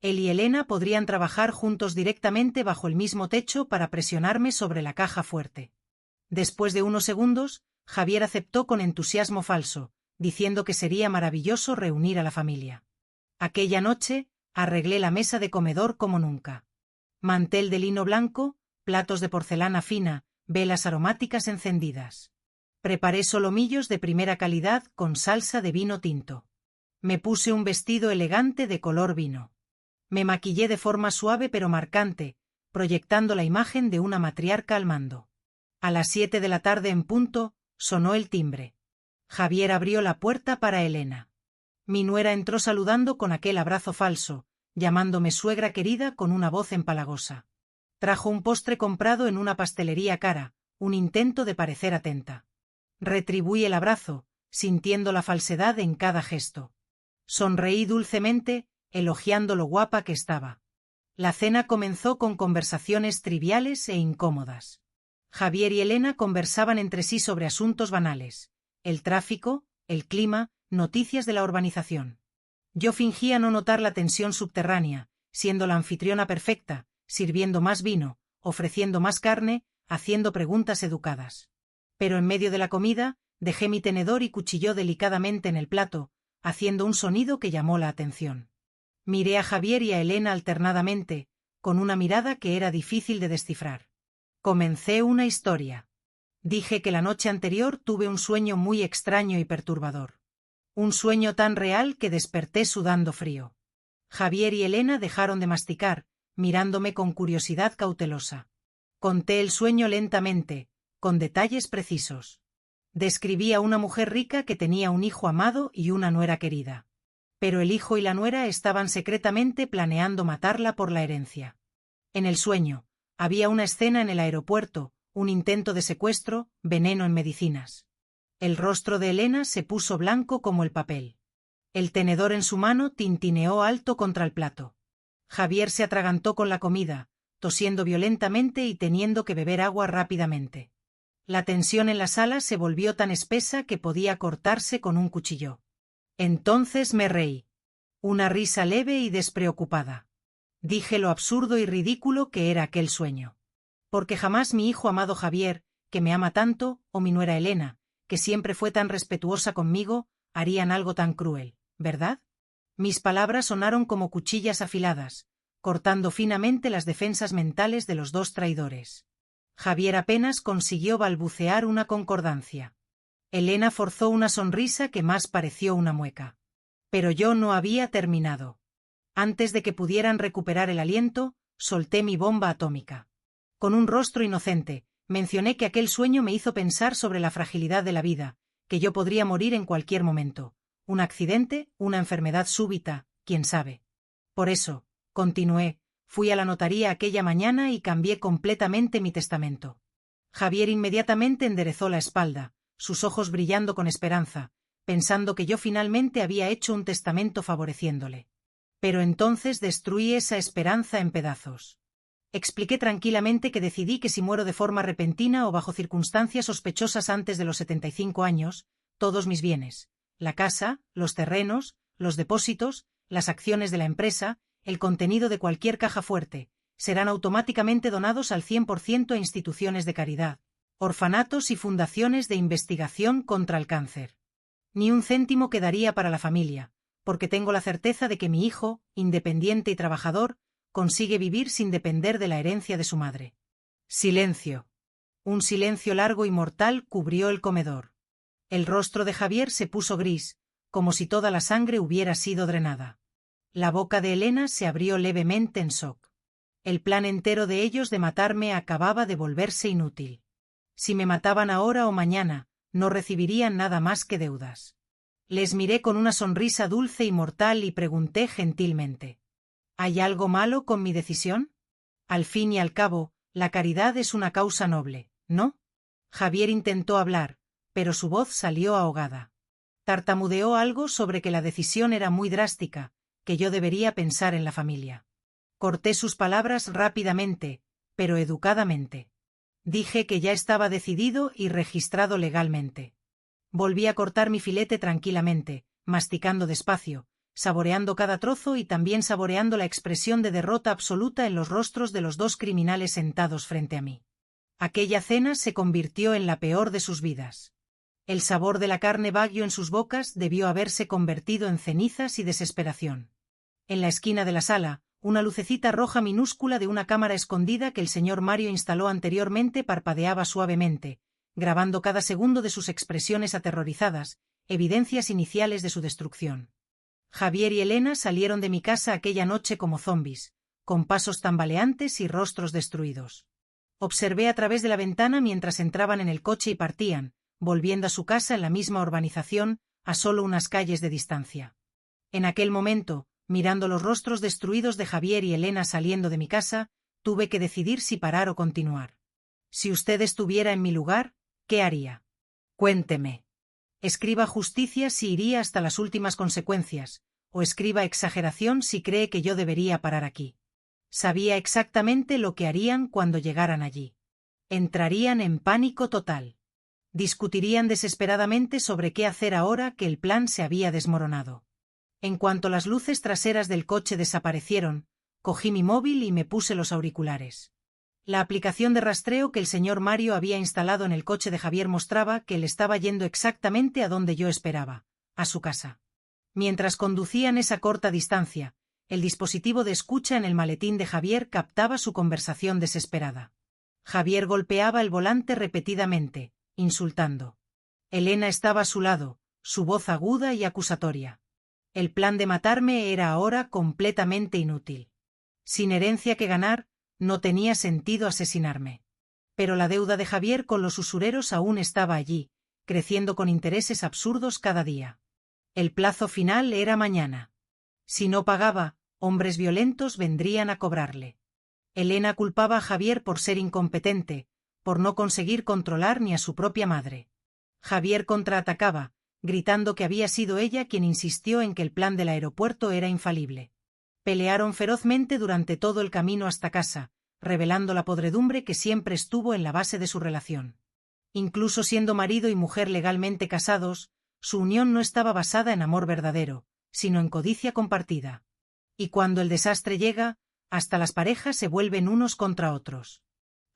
Él y Elena podrían trabajar juntos directamente bajo el mismo techo para presionarme sobre la caja fuerte. Después de unos segundos, Javier aceptó con entusiasmo falso, diciendo que sería maravilloso reunir a la familia. Aquella noche, arreglé la mesa de comedor como nunca. Mantel de lino blanco, platos de porcelana fina, velas aromáticas encendidas. Preparé solomillos de primera calidad con salsa de vino tinto. Me puse un vestido elegante de color vino. Me maquillé de forma suave pero marcante, proyectando la imagen de una matriarca al mando. A las 7 de la tarde en punto, sonó el timbre. Javier abrió la puerta para Elena. Mi nuera entró saludando con aquel abrazo falso, llamándome suegra querida con una voz empalagosa. Trajo un postre comprado en una pastelería cara, un intento de parecer atenta. Retribuí el abrazo, sintiendo la falsedad en cada gesto. Sonreí dulcemente, elogiando lo guapa que estaba. La cena comenzó con conversaciones triviales e incómodas. Javier y Elena conversaban entre sí sobre asuntos banales: el tráfico, el clima, noticias de la urbanización. Yo fingía no notar la tensión subterránea, siendo la anfitriona perfecta, sirviendo más vino, ofreciendo más carne, haciendo preguntas educadas. Pero en medio de la comida, dejé mi tenedor y cuchilló delicadamente en el plato, haciendo un sonido que llamó la atención. Miré a Javier y a Elena alternadamente, con una mirada que era difícil de descifrar. Comencé una historia. Dije que la noche anterior tuve un sueño muy extraño y perturbador. Un sueño tan real que desperté sudando frío. Javier y Elena dejaron de masticar, mirándome con curiosidad cautelosa. Conté el sueño lentamente, con detalles precisos. Describí a una mujer rica que tenía un hijo amado y una nuera querida. Pero el hijo y la nuera estaban secretamente planeando matarla por la herencia. En el sueño, había una escena en el aeropuerto, un intento de secuestro, veneno en medicinas. El rostro de Elena se puso blanco como el papel. El tenedor en su mano tintineó alto contra el plato. Javier se atragantó con la comida, tosiendo violentamente y teniendo que beber agua rápidamente. La tensión en la sala se volvió tan espesa que podía cortarse con un cuchillo. Entonces me reí. Una risa leve y despreocupada. Dije lo absurdo y ridículo que era aquel sueño. Porque jamás mi hijo amado Javier, que me ama tanto, o mi nuera Elena, que siempre fue tan respetuosa conmigo, harían algo tan cruel, ¿verdad? Mis palabras sonaron como cuchillas afiladas, cortando finamente las defensas mentales de los dos traidores. Javier apenas consiguió balbucear una concordancia. Elena forzó una sonrisa que más pareció una mueca. Pero yo no había terminado. Antes de que pudieran recuperar el aliento, solté mi bomba atómica. Con un rostro inocente, mencioné que aquel sueño me hizo pensar sobre la fragilidad de la vida, que yo podría morir en cualquier momento. Un accidente, una enfermedad súbita, quién sabe. Por eso, continué, fui a la notaría aquella mañana y cambié completamente mi testamento. Javier inmediatamente enderezó la espalda, sus ojos brillando con esperanza, pensando que yo finalmente había hecho un testamento favoreciéndole. Pero entonces destruí esa esperanza en pedazos. Expliqué tranquilamente que decidí que si muero de forma repentina o bajo circunstancias sospechosas antes de los 75 años, todos mis bienes, la casa, los terrenos, los depósitos, las acciones de la empresa, el contenido de cualquier caja fuerte, serán automáticamente donados al 100% a instituciones de caridad, orfanatos y fundaciones de investigación contra el cáncer. Ni un céntimo quedaría para la familia, porque tengo la certeza de que mi hijo, independiente y trabajador, consigue vivir sin depender de la herencia de su madre. Silencio. Un silencio largo y mortal cubrió el comedor. El rostro de Javier se puso gris, como si toda la sangre hubiera sido drenada. La boca de Elena se abrió levemente en shock. El plan entero de ellos de matarme acababa de volverse inútil. Si me mataban ahora o mañana, no recibirían nada más que deudas. Les miré con una sonrisa dulce y mortal y pregunté gentilmente: ¿hay algo malo con mi decisión? Al fin y al cabo, la caridad es una causa noble, ¿no? Javier intentó hablar, pero su voz salió ahogada. Tartamudeó algo sobre que la decisión era muy drástica, que yo debería pensar en la familia. Corté sus palabras rápidamente, pero educadamente. Dije que ya estaba decidido y registrado legalmente. Volví a cortar mi filete tranquilamente, masticando despacio, saboreando cada trozo y también saboreando la expresión de derrota absoluta en los rostros de los dos criminales sentados frente a mí. Aquella cena se convirtió en la peor de sus vidas. El sabor de la carne Wagyu en sus bocas debió haberse convertido en cenizas y desesperación. En la esquina de la sala, una lucecita roja minúscula de una cámara escondida que el señor Mario instaló anteriormente parpadeaba suavemente, grabando cada segundo de sus expresiones aterrorizadas, evidencias iniciales de su destrucción. Javier y Elena salieron de mi casa aquella noche como zombis, con pasos tambaleantes y rostros destruidos. Observé a través de la ventana mientras entraban en el coche y partían, volviendo a su casa en la misma urbanización, a solo unas calles de distancia. En aquel momento, mirando los rostros destruidos de Javier y Elena saliendo de mi casa, tuve que decidir si parar o continuar. Si usted estuviera en mi lugar, ¿qué haría? Cuénteme. Escriba justicia si iría hasta las últimas consecuencias, o escriba exageración si cree que yo debería parar aquí. Sabía exactamente lo que harían cuando llegaran allí. Entrarían en pánico total. Discutirían desesperadamente sobre qué hacer ahora que el plan se había desmoronado. En cuanto las luces traseras del coche desaparecieron, cogí mi móvil y me puse los auriculares. La aplicación de rastreo que el señor Mario había instalado en el coche de Javier mostraba que él estaba yendo exactamente a donde yo esperaba, a su casa. Mientras conducían esa corta distancia, el dispositivo de escucha en el maletín de Javier captaba su conversación desesperada. Javier golpeaba el volante repetidamente, insultando. Elena estaba a su lado, su voz aguda y acusatoria. El plan de matarme era ahora completamente inútil. Sin herencia que ganar, no tenía sentido asesinarme. Pero la deuda de Javier con los usureros aún estaba allí, creciendo con intereses absurdos cada día. El plazo final era mañana. Si no pagaba, hombres violentos vendrían a cobrarle. Elena culpaba a Javier por ser incompetente, por no conseguir controlar ni a su propia madre. Javier contraatacaba, gritando que había sido ella quien insistió en que el plan del aeropuerto era infalible. Pelearon ferozmente durante todo el camino hasta casa, revelando la podredumbre que siempre estuvo en la base de su relación. Incluso siendo marido y mujer legalmente casados, su unión no estaba basada en amor verdadero, sino en codicia compartida. Y cuando el desastre llega, hasta las parejas se vuelven unos contra otros.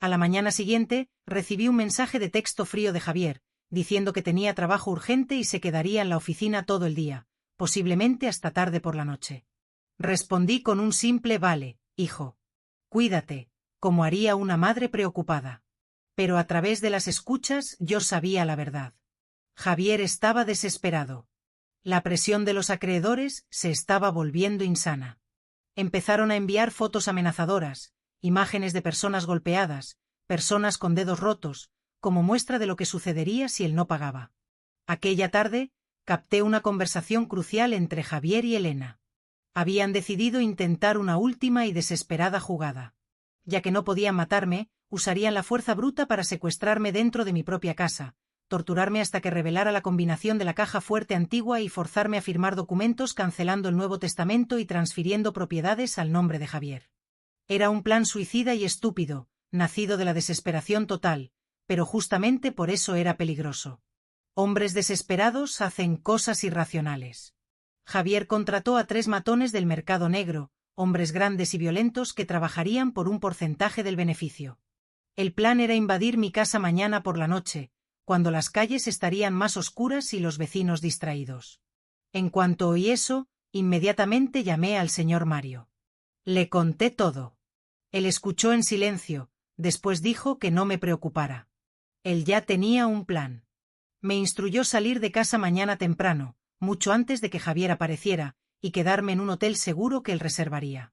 A la mañana siguiente, recibí un mensaje de texto frío de Javier, diciendo que tenía trabajo urgente y se quedaría en la oficina todo el día, posiblemente hasta tarde por la noche. Respondí con un simple vale, hijo. Cuídate, como haría una madre preocupada. Pero a través de las escuchas yo sabía la verdad. Javier estaba desesperado. La presión de los acreedores se estaba volviendo insana. Empezaron a enviar fotos amenazadoras, imágenes de personas golpeadas, personas con dedos rotos, como muestra de lo que sucedería si él no pagaba. Aquella tarde, capté una conversación crucial entre Javier y Elena. Habían decidido intentar una última y desesperada jugada. Ya que no podían matarme, usarían la fuerza bruta para secuestrarme dentro de mi propia casa, torturarme hasta que revelara la combinación de la caja fuerte antigua y forzarme a firmar documentos cancelando el Nuevo Testamento y transfiriendo propiedades al nombre de Javier. Era un plan suicida y estúpido, nacido de la desesperación total, pero justamente por eso era peligroso. Hombres desesperados hacen cosas irracionales. Javier contrató a 3 matones del mercado negro, hombres grandes y violentos que trabajarían por un porcentaje del beneficio. El plan era invadir mi casa mañana por la noche, cuando las calles estarían más oscuras y los vecinos distraídos. En cuanto oí eso, inmediatamente llamé al señor Mario. Le conté todo. Él escuchó en silencio, después dijo que no me preocupara. Él ya tenía un plan. Me instruyó salir de casa mañana temprano, mucho antes de que Javier apareciera, y quedarme en un hotel seguro que él reservaría.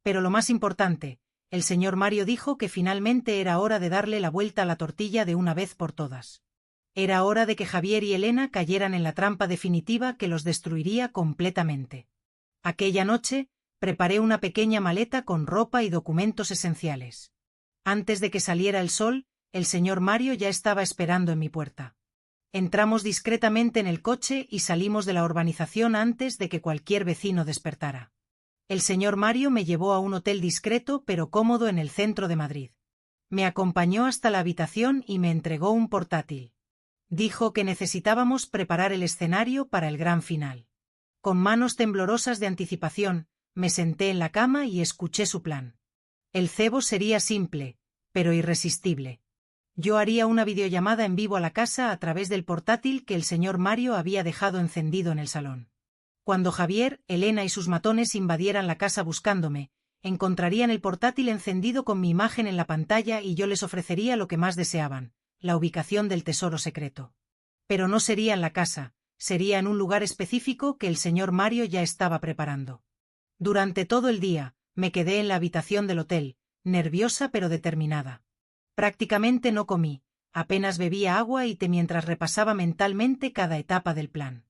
Pero lo más importante, el señor Mario dijo que finalmente era hora de darle la vuelta a la tortilla de una vez por todas. Era hora de que Javier y Elena cayeran en la trampa definitiva que los destruiría completamente. Aquella noche, preparé una pequeña maleta con ropa y documentos esenciales. Antes de que saliera el sol, el señor Mario ya estaba esperando en mi puerta. Entramos discretamente en el coche y salimos de la urbanización antes de que cualquier vecino despertara. El señor Mario me llevó a un hotel discreto pero cómodo en el centro de Madrid. Me acompañó hasta la habitación y me entregó un portátil. Dijo que necesitábamos preparar el escenario para el gran final. Con manos temblorosas de anticipación, me senté en la cama y escuché su plan. El cebo sería simple, pero irresistible. Yo haría una videollamada en vivo a la casa a través del portátil que el señor Mario había dejado encendido en el salón. Cuando Javier, Elena y sus matones invadieran la casa buscándome, encontrarían el portátil encendido con mi imagen en la pantalla y yo les ofrecería lo que más deseaban, la ubicación del tesoro secreto. Pero no sería en la casa, sería en un lugar específico que el señor Mario ya estaba preparando. Durante todo el día, me quedé en la habitación del hotel, nerviosa pero determinada. Prácticamente no comí, apenas bebía agua y té mientras repasaba mentalmente cada etapa del plan.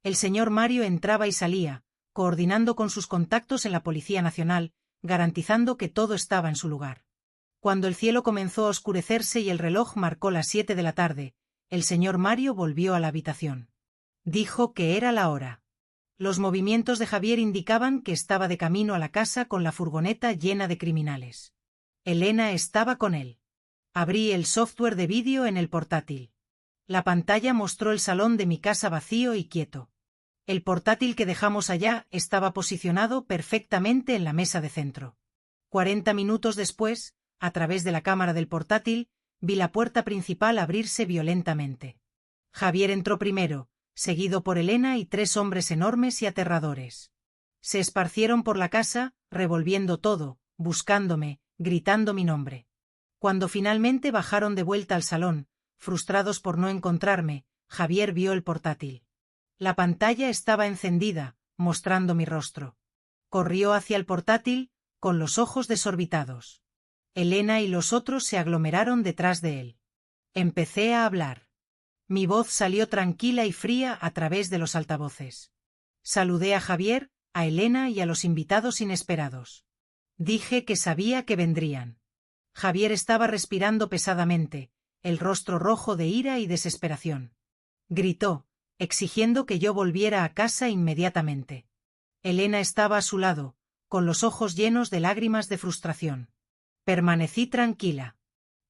El señor Mario entraba y salía, coordinando con sus contactos en la Policía Nacional, garantizando que todo estaba en su lugar. Cuando el cielo comenzó a oscurecerse y el reloj marcó las 7 de la tarde, el señor Mario volvió a la habitación. Dijo que era la hora. Los movimientos de Javier indicaban que estaba de camino a la casa con la furgoneta llena de criminales. Elena estaba con él. Abrí el software de vídeo en el portátil. La pantalla mostró el salón de mi casa vacío y quieto. El portátil que dejamos allá estaba posicionado perfectamente en la mesa de centro. 40 minutos después, a través de la cámara del portátil, vi la puerta principal abrirse violentamente. Javier entró primero, seguido por Elena y 3 hombres enormes y aterradores. Se esparcieron por la casa, revolviendo todo, buscándome, gritando mi nombre. Cuando finalmente bajaron de vuelta al salón, frustrados por no encontrarme, Javier vio el portátil. La pantalla estaba encendida, mostrando mi rostro. Corrió hacia el portátil, con los ojos desorbitados. Elena y los otros se aglomeraron detrás de él. Empecé a hablar. Mi voz salió tranquila y fría a través de los altavoces. Saludé a Javier, a Elena y a los invitados inesperados. Dije que sabía que vendrían. Javier estaba respirando pesadamente, el rostro rojo de ira y desesperación. Gritó, exigiendo que yo volviera a casa inmediatamente. Elena estaba a su lado, con los ojos llenos de lágrimas de frustración. Permanecí tranquila.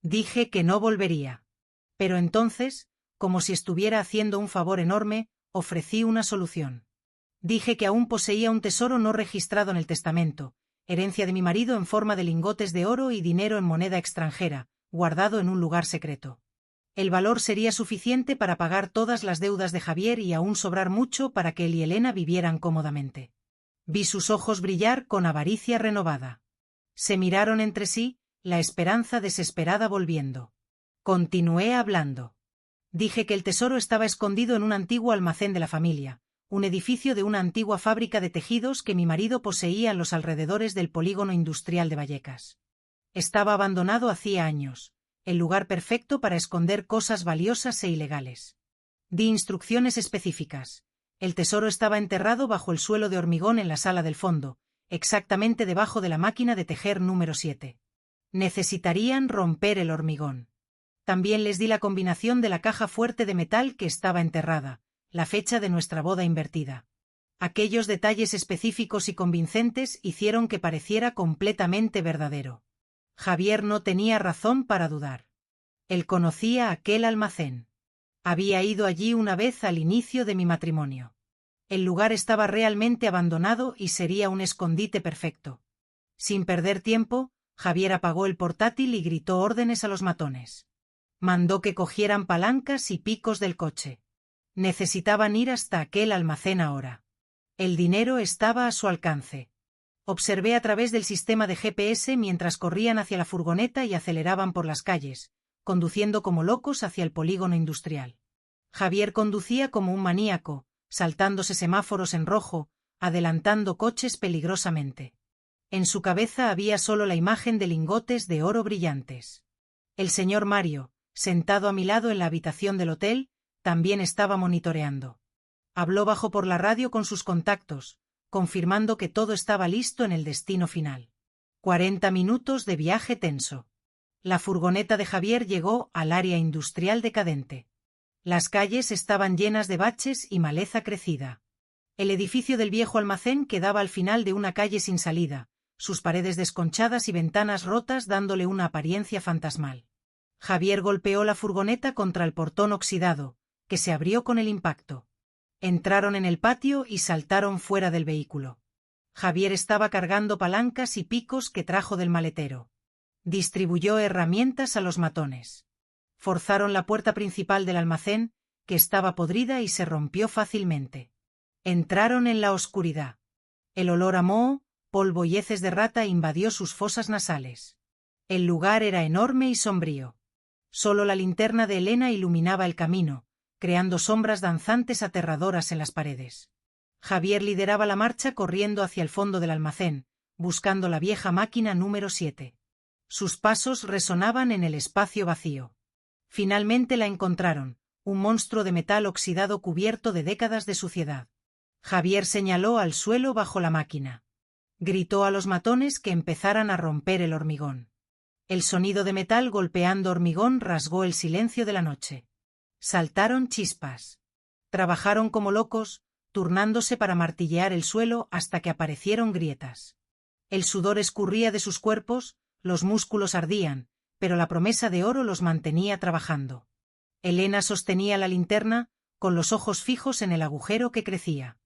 Dije que no volvería. Pero entonces, como si estuviera haciendo un favor enorme, ofrecí una solución. Dije que aún poseía un tesoro no registrado en el testamento, herencia de mi marido en forma de lingotes de oro y dinero en moneda extranjera, guardado en un lugar secreto. El valor sería suficiente para pagar todas las deudas de Javier y aún sobrar mucho para que él y Elena vivieran cómodamente. Vi sus ojos brillar con avaricia renovada. Se miraron entre sí, la esperanza desesperada volviendo. Continué hablando. Dije que el tesoro estaba escondido en un antiguo almacén de la familia, un edificio de una antigua fábrica de tejidos que mi marido poseía en los alrededores del polígono industrial de Vallecas. Estaba abandonado hacía años, el lugar perfecto para esconder cosas valiosas e ilegales. Di instrucciones específicas. El tesoro estaba enterrado bajo el suelo de hormigón en la sala del fondo, exactamente debajo de la máquina de tejer número 7. Necesitarían romper el hormigón. También les di la combinación de la caja fuerte de metal que estaba enterrada, la fecha de nuestra boda invertida. Aquellos detalles específicos y convincentes hicieron que pareciera completamente verdadero. Javier no tenía razón para dudar. Él conocía aquel almacén. Había ido allí una vez al inicio de mi matrimonio. El lugar estaba realmente abandonado y sería un escondite perfecto. Sin perder tiempo, Javier apagó el portátil y gritó órdenes a los matones. Mandó que cogieran palancas y picos del coche. Necesitaban ir hasta aquel almacén ahora. El dinero estaba a su alcance. Observé a través del sistema de GPS mientras corrían hacia la furgoneta y aceleraban por las calles, conduciendo como locos hacia el polígono industrial. Javier conducía como un maníaco, saltándose semáforos en rojo, adelantando coches peligrosamente. En su cabeza había solo la imagen de lingotes de oro brillantes. El señor Mario, sentado a mi lado en la habitación del hotel, también estaba monitoreando. Habló bajo por la radio con sus contactos, confirmando que todo estaba listo en el destino final. 40 minutos de viaje tenso. La furgoneta de Javier llegó al área industrial decadente. Las calles estaban llenas de baches y maleza crecida. El edificio del viejo almacén quedaba al final de una calle sin salida, sus paredes desconchadas y ventanas rotas dándole una apariencia fantasmal. Javier golpeó la furgoneta contra el portón oxidado, que se abrió con el impacto. Entraron en el patio y saltaron fuera del vehículo. Javier estaba cargando palancas y picos que trajo del maletero. Distribuyó herramientas a los matones. Forzaron la puerta principal del almacén, que estaba podrida y se rompió fácilmente. Entraron en la oscuridad. El olor a moho, polvo y heces de rata invadió sus fosas nasales. El lugar era enorme y sombrío. Solo la linterna de Elena iluminaba el camino, creando sombras danzantes aterradoras en las paredes. Javier lideraba la marcha corriendo hacia el fondo del almacén, buscando la vieja máquina número 7. Sus pasos resonaban en el espacio vacío. Finalmente la encontraron, un monstruo de metal oxidado cubierto de décadas de suciedad. Javier señaló al suelo bajo la máquina. Gritó a los matones que empezaran a romper el hormigón. El sonido de metal golpeando hormigón rasgó el silencio de la noche. Saltaron chispas. Trabajaron como locos, turnándose para martillear el suelo hasta que aparecieron grietas. El sudor escurría de sus cuerpos, los músculos ardían, pero la promesa de oro los mantenía trabajando. Elena sostenía la linterna, con los ojos fijos en el agujero que crecía.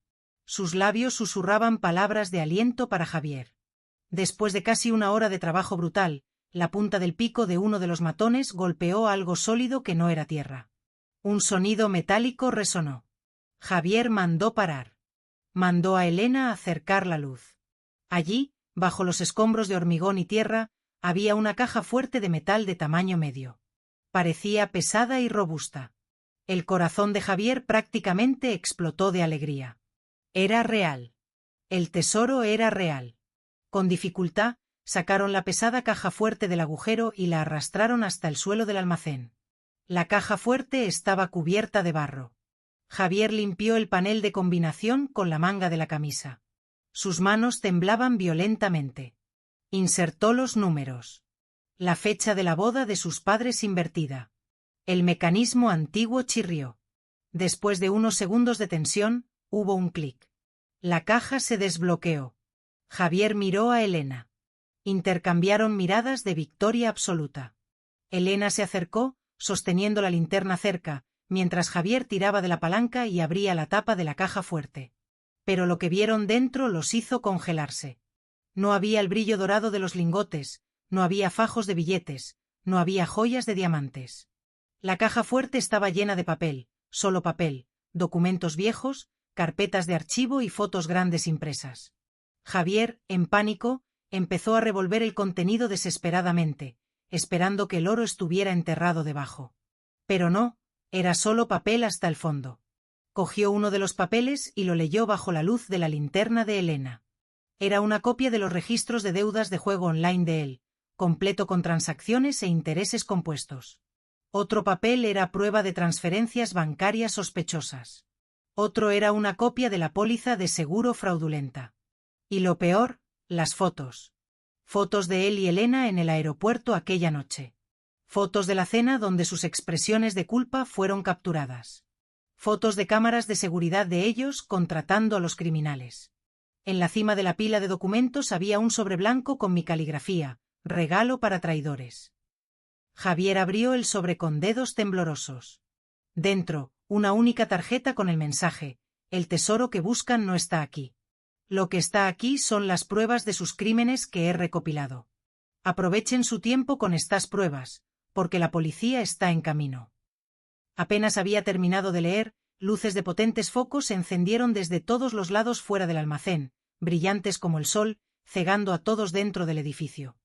Sus labios susurraban palabras de aliento para Javier. Después de casi una hora de trabajo brutal, la punta del pico de uno de los matones golpeó algo sólido que no era tierra. Un sonido metálico resonó. Javier mandó parar. Mandó a Elena acercar la luz. Allí, bajo los escombros de hormigón y tierra, había una caja fuerte de metal de tamaño medio. Parecía pesada y robusta. El corazón de Javier prácticamente explotó de alegría. Era real. El tesoro era real. Con dificultad, sacaron la pesada caja fuerte del agujero y la arrastraron hasta el suelo del almacén. La caja fuerte estaba cubierta de barro. Javier limpió el panel de combinación con la manga de la camisa. Sus manos temblaban violentamente. Insertó los números. La fecha de la boda de sus padres invertida. El mecanismo antiguo chirrió. Después de unos segundos de tensión, hubo un clic. La caja se desbloqueó. Javier miró a Elena. Intercambiaron miradas de victoria absoluta. Elena se acercó, sosteniendo la linterna cerca, mientras Javier tiraba de la palanca y abría la tapa de la caja fuerte. Pero lo que vieron dentro los hizo congelarse. No había el brillo dorado de los lingotes, no había fajos de billetes, no había joyas de diamantes. La caja fuerte estaba llena de papel, solo papel, documentos viejos, carpetas de archivo y fotos grandes impresas. Javier, en pánico, empezó a revolver el contenido desesperadamente, esperando que el oro estuviera enterrado debajo. Pero no, era solo papel hasta el fondo. Cogió uno de los papeles y lo leyó bajo la luz de la linterna de Elena. Era una copia de los registros de deudas de juego online de él, completo con transacciones e intereses compuestos. Otro papel era prueba de transferencias bancarias sospechosas. Otro era una copia de la póliza de seguro fraudulenta. Y lo peor, las fotos. Fotos de él y Elena en el aeropuerto aquella noche. Fotos de la cena donde sus expresiones de culpa fueron capturadas. Fotos de cámaras de seguridad de ellos contratando a los criminales. En la cima de la pila de documentos había un sobre blanco con mi caligrafía, regalo para traidores. Javier abrió el sobre con dedos temblorosos. Dentro, una única tarjeta con el mensaje: el tesoro que buscan no está aquí. Lo que está aquí son las pruebas de sus crímenes que he recopilado. Aprovechen su tiempo con estas pruebas, porque la policía está en camino. Apenas había terminado de leer, luces de potentes focos se encendieron desde todos los lados fuera del almacén, brillantes como el sol, cegando a todos dentro del edificio.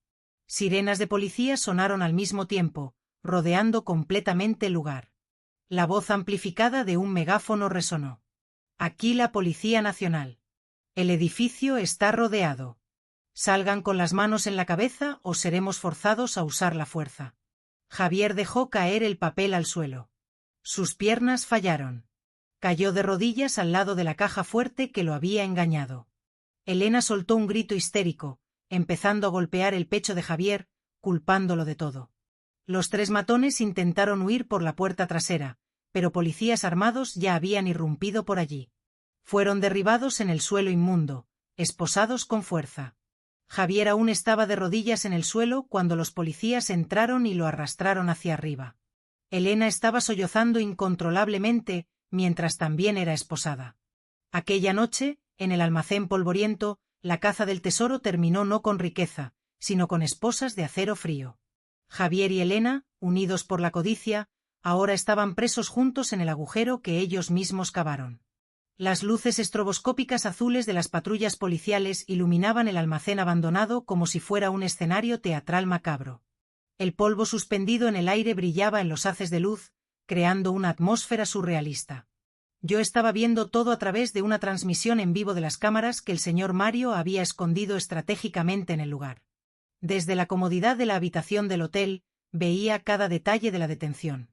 Sirenas de policía sonaron al mismo tiempo, rodeando completamente el lugar. La voz amplificada de un megáfono resonó. Aquí la Policía Nacional. El edificio está rodeado. Salgan con las manos en la cabeza o seremos forzados a usar la fuerza. Javier dejó caer el papel al suelo. Sus piernas fallaron. Cayó de rodillas al lado de la caja fuerte que lo había engañado. Elena soltó un grito histérico, empezando a golpear el pecho de Javier, culpándolo de todo. Los tres matones intentaron huir por la puerta trasera, pero policías armados ya habían irrumpido por allí. Fueron derribados en el suelo inmundo, esposados con fuerza. Javier aún estaba de rodillas en el suelo cuando los policías entraron y lo arrastraron hacia arriba. Elena estaba sollozando incontrolablemente, mientras también era esposada. Aquella noche, en el almacén polvoriento, la caza del tesoro terminó no con riqueza, sino con esposas de acero frío. Javier y Elena, unidos por la codicia, ahora estaban presos juntos en el agujero que ellos mismos cavaron. Las luces estroboscópicas azules de las patrullas policiales iluminaban el almacén abandonado como si fuera un escenario teatral macabro. El polvo suspendido en el aire brillaba en los haces de luz, creando una atmósfera surrealista. Yo estaba viendo todo a través de una transmisión en vivo de las cámaras que el señor Mario había escondido estratégicamente en el lugar. Desde la comodidad de la habitación del hotel, veía cada detalle de la detención.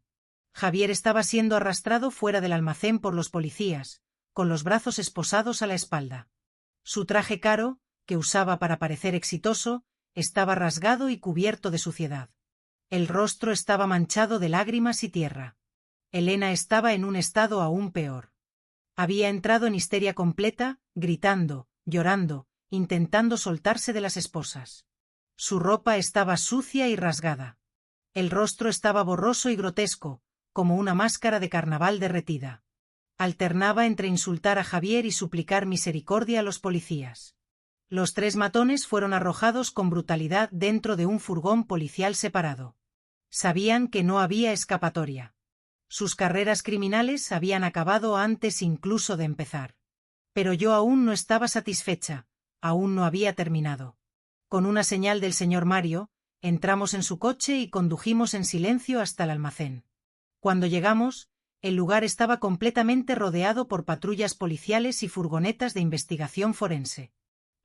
Javier estaba siendo arrastrado fuera del almacén por los policías, con los brazos esposados a la espalda. Su traje caro, que usaba para parecer exitoso, estaba rasgado y cubierto de suciedad. El rostro estaba manchado de lágrimas y tierra. Elena estaba en un estado aún peor. Había entrado en histeria completa, gritando, llorando, intentando soltarse de las esposas. Su ropa estaba sucia y rasgada. El rostro estaba borroso y grotesco, como una máscara de carnaval derretida. Alternaba entre insultar a Javier y suplicar misericordia a los policías. Los tres matones fueron arrojados con brutalidad dentro de un furgón policial separado. Sabían que no había escapatoria. Sus carreras criminales habían acabado antes incluso de empezar. Pero yo aún no estaba satisfecha, aún no había terminado. Con una señal del señor Mario, entramos en su coche y condujimos en silencio hasta el almacén. Cuando llegamos, el lugar estaba completamente rodeado por patrullas policiales y furgonetas de investigación forense.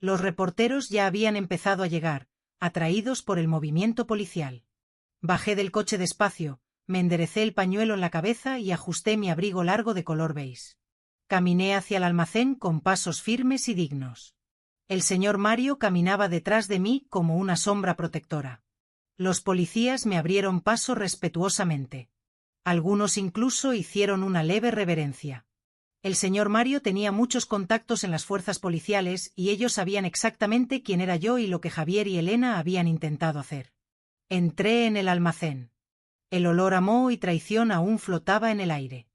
Los reporteros ya habían empezado a llegar, atraídos por el movimiento policial. Bajé del coche despacio, me enderecé el pañuelo en la cabeza y ajusté mi abrigo largo de color beige. Caminé hacia el almacén con pasos firmes y dignos. El señor Mario caminaba detrás de mí como una sombra protectora. Los policías me abrieron paso respetuosamente. Algunos incluso hicieron una leve reverencia. El señor Mario tenía muchos contactos en las fuerzas policiales y ellos sabían exactamente quién era yo y lo que Javier y Elena habían intentado hacer. Entré en el almacén. El olor a moho y traición aún flotaba en el aire.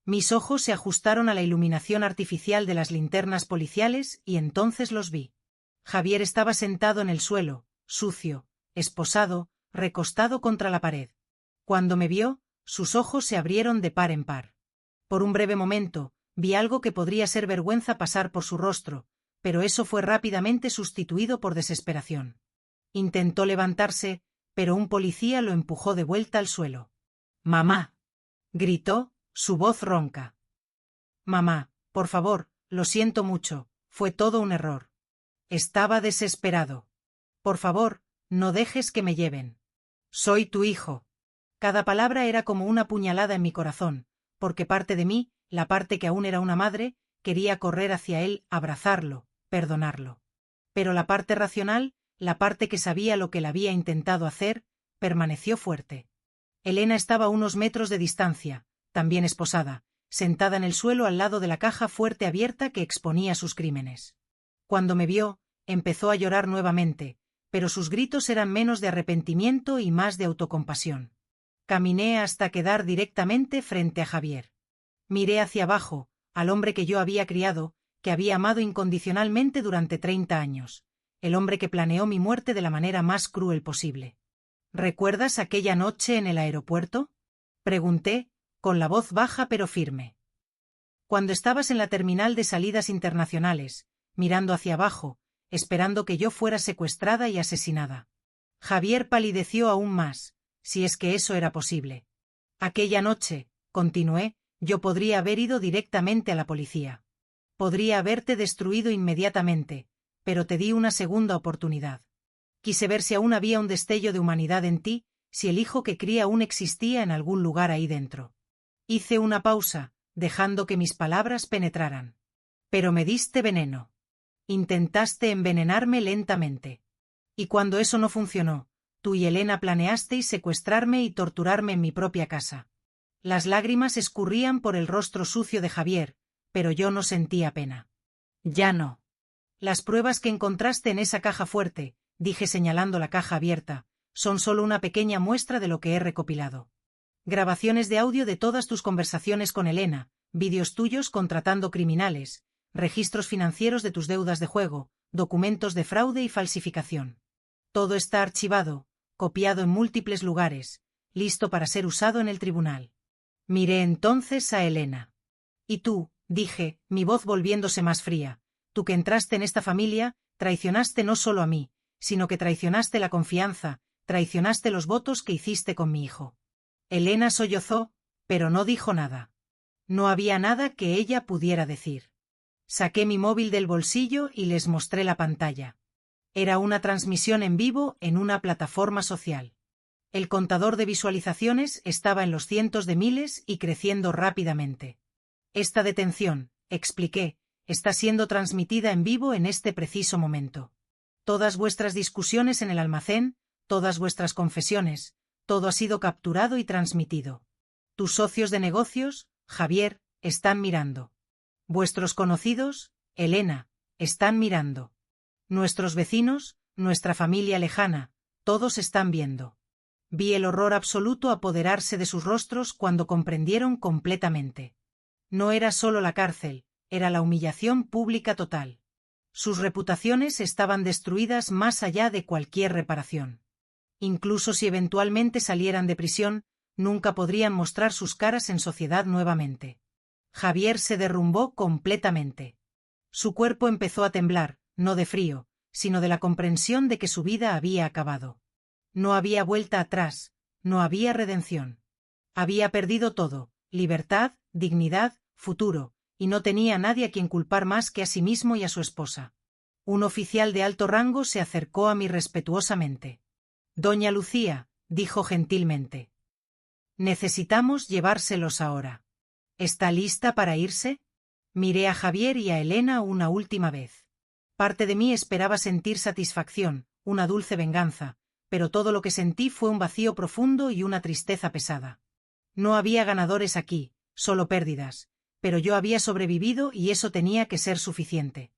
Mis ojos se ajustaron a la iluminación artificial de las linternas policiales y entonces los vi. Javier estaba sentado en el suelo, sucio, esposado, recostado contra la pared. Cuando me vio, sus ojos se abrieron de par en par. Por un breve momento, vi algo que podría ser vergüenza pasar por su rostro, pero eso fue rápidamente sustituido por desesperación. Intentó levantarse, pero un policía lo empujó de vuelta al suelo. «¡Mamá!», gritó, su voz ronca. «Mamá, por favor, lo siento mucho, fue todo un error». Estaba desesperado. «Por favor, no dejes que me lleven. Soy tu hijo». Cada palabra era como una puñalada en mi corazón, porque parte de mí, la parte que aún era una madre, quería correr hacia él, abrazarlo, perdonarlo. Pero la parte racional, la parte que sabía lo que le había intentado hacer, permaneció fuerte. Elena estaba a unos metros de distancia, también esposada, sentada en el suelo al lado de la caja fuerte abierta que exponía sus crímenes. Cuando me vio, empezó a llorar nuevamente, pero sus gritos eran menos de arrepentimiento y más de autocompasión. Caminé hasta quedar directamente frente a Javier. Miré hacia abajo, al hombre que yo había criado, que había amado incondicionalmente durante 30 años, el hombre que planeó mi muerte de la manera más cruel posible. ¿Recuerdas aquella noche en el aeropuerto?, pregunté, con la voz baja pero firme. Cuando estabas en la terminal de salidas internacionales, mirando hacia abajo, esperando que yo fuera secuestrada y asesinada. Javier palideció aún más, si es que eso era posible. Aquella noche, continué, yo podría haber ido directamente a la policía. Podría haberte destruido inmediatamente, pero te di una segunda oportunidad. Quise ver si aún había un destello de humanidad en ti, si el hijo que cría aún existía en algún lugar ahí dentro. Hice una pausa, dejando que mis palabras penetraran. Pero me diste veneno. Intentaste envenenarme lentamente. Y cuando eso no funcionó, tú y Elena planeasteis secuestrarme y torturarme en mi propia casa. Las lágrimas escurrían por el rostro sucio de Javier, pero yo no sentía pena. Ya no. Las pruebas que encontraste en esa caja fuerte, dije señalando la caja abierta, son solo una pequeña muestra de lo que he recopilado. Grabaciones de audio de todas tus conversaciones con Elena, vídeos tuyos contratando criminales, registros financieros de tus deudas de juego, documentos de fraude y falsificación. Todo está archivado, copiado en múltiples lugares, listo para ser usado en el tribunal. Miré entonces a Elena. Y tú, dije, mi voz volviéndose más fría, tú que entraste en esta familia, traicionaste no solo a mí, sino que traicionaste la confianza, traicionaste los votos que hiciste con mi hijo. Elena sollozó, pero no dijo nada. No había nada que ella pudiera decir. Saqué mi móvil del bolsillo y les mostré la pantalla. Era una transmisión en vivo en una plataforma social. El contador de visualizaciones estaba en los cientos de miles y creciendo rápidamente. Esta detención, expliqué, está siendo transmitida en vivo en este preciso momento. Todas vuestras discusiones en el almacén, todas vuestras confesiones, todo ha sido capturado y transmitido. Tus socios de negocios, Javier, están mirando. Vuestros conocidos, Elena, están mirando. Nuestros vecinos, nuestra familia lejana, todos están viendo. Vi el horror absoluto apoderarse de sus rostros cuando comprendieron completamente. No era solo la cárcel, era la humillación pública total. Sus reputaciones estaban destruidas más allá de cualquier reparación. Incluso si eventualmente salieran de prisión, nunca podrían mostrar sus caras en sociedad nuevamente. Javier se derrumbó completamente. Su cuerpo empezó a temblar, no de frío, sino de la comprensión de que su vida había acabado. No había vuelta atrás, no había redención. Había perdido todo, libertad, dignidad, futuro, y no tenía a nadie a quien culpar más que a sí mismo y a su esposa. Un oficial de alto rango se acercó a mí respetuosamente. «Doña Lucía», dijo gentilmente. «Necesitamos llevárselos ahora. ¿Está lista para irse?». Miré a Javier y a Elena una última vez. Parte de mí esperaba sentir satisfacción, una dulce venganza, pero todo lo que sentí fue un vacío profundo y una tristeza pesada. No había ganadores aquí, solo pérdidas, pero yo había sobrevivido y eso tenía que ser suficiente.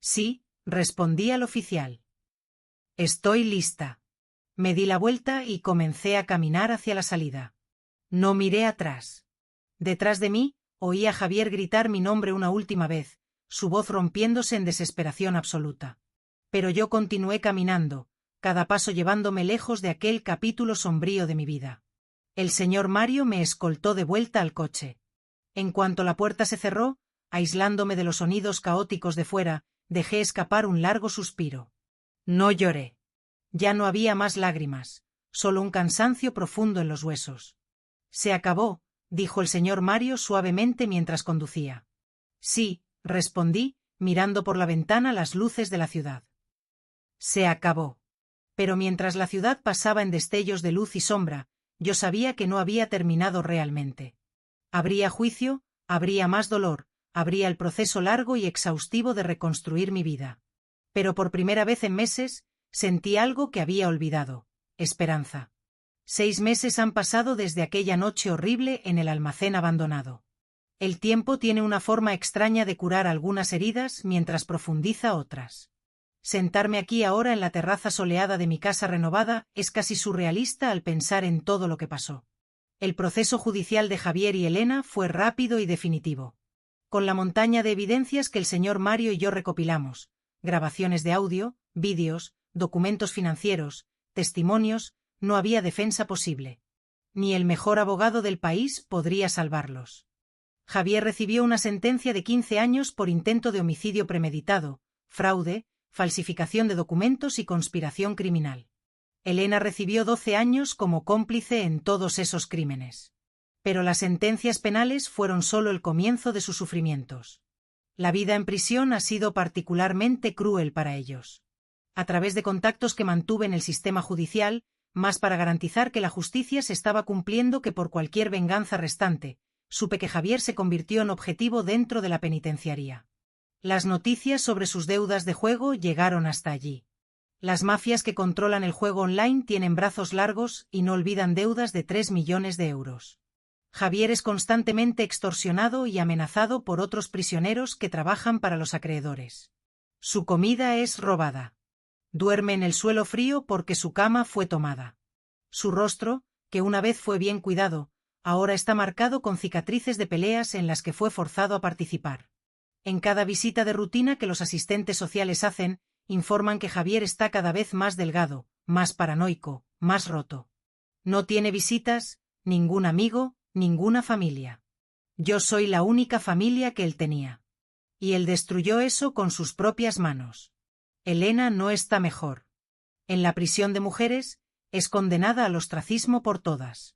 Sí, respondí al oficial. Estoy lista. Me di la vuelta y comencé a caminar hacia la salida. No miré atrás. Detrás de mí, oí a Javier gritar mi nombre una última vez, su voz rompiéndose en desesperación absoluta. Pero yo continué caminando, cada paso llevándome lejos de aquel capítulo sombrío de mi vida. El señor Mario me escoltó de vuelta al coche. En cuanto la puerta se cerró, aislándome de los sonidos caóticos de fuera, dejé escapar un largo suspiro. No lloré. Ya no había más lágrimas, solo un cansancio profundo en los huesos. Se acabó, dijo el señor Mario suavemente mientras conducía. Sí, respondí, mirando por la ventana las luces de la ciudad. Se acabó. Pero mientras la ciudad pasaba en destellos de luz y sombra, yo sabía que no había terminado realmente. Habría juicio, habría más dolor, habría el proceso largo y exhaustivo de reconstruir mi vida. Pero por primera vez en meses, sentí algo que había olvidado: esperanza. 6 meses han pasado desde aquella noche horrible en el almacén abandonado. El tiempo tiene una forma extraña de curar algunas heridas mientras profundiza otras. Sentarme aquí ahora en la terraza soleada de mi casa renovada es casi surrealista al pensar en todo lo que pasó. El proceso judicial de Javier y Elena fue rápido y definitivo. Con la montaña de evidencias que el señor Mario y yo recopilamos, grabaciones de audio, vídeos, documentos financieros, testimonios, no había defensa posible. Ni el mejor abogado del país podría salvarlos. Javier recibió una sentencia de 15 años por intento de homicidio premeditado, fraude, falsificación de documentos y conspiración criminal. Elena recibió 12 años como cómplice en todos esos crímenes. Pero las sentencias penales fueron solo el comienzo de sus sufrimientos. La vida en prisión ha sido particularmente cruel para ellos. A través de contactos que mantuve en el sistema judicial, más para garantizar que la justicia se estaba cumpliendo que por cualquier venganza restante, supe que Javier se convirtió en objetivo dentro de la penitenciaría. Las noticias sobre sus deudas de juego llegaron hasta allí. Las mafias que controlan el juego online tienen brazos largos y no olvidan deudas de 3 millones de euros. Javier es constantemente extorsionado y amenazado por otros prisioneros que trabajan para los acreedores. Su comida es robada. Duerme en el suelo frío porque su cama fue tomada. Su rostro, que una vez fue bien cuidado, ahora está marcado con cicatrices de peleas en las que fue forzado a participar. En cada visita de rutina que los asistentes sociales hacen, informan que Javier está cada vez más delgado, más paranoico, más roto. No tiene visitas, ningún amigo, ninguna familia. Yo soy la única familia que él tenía. Y él destruyó eso con sus propias manos. Elena no está mejor. En la prisión de mujeres, es condenada al ostracismo por todas.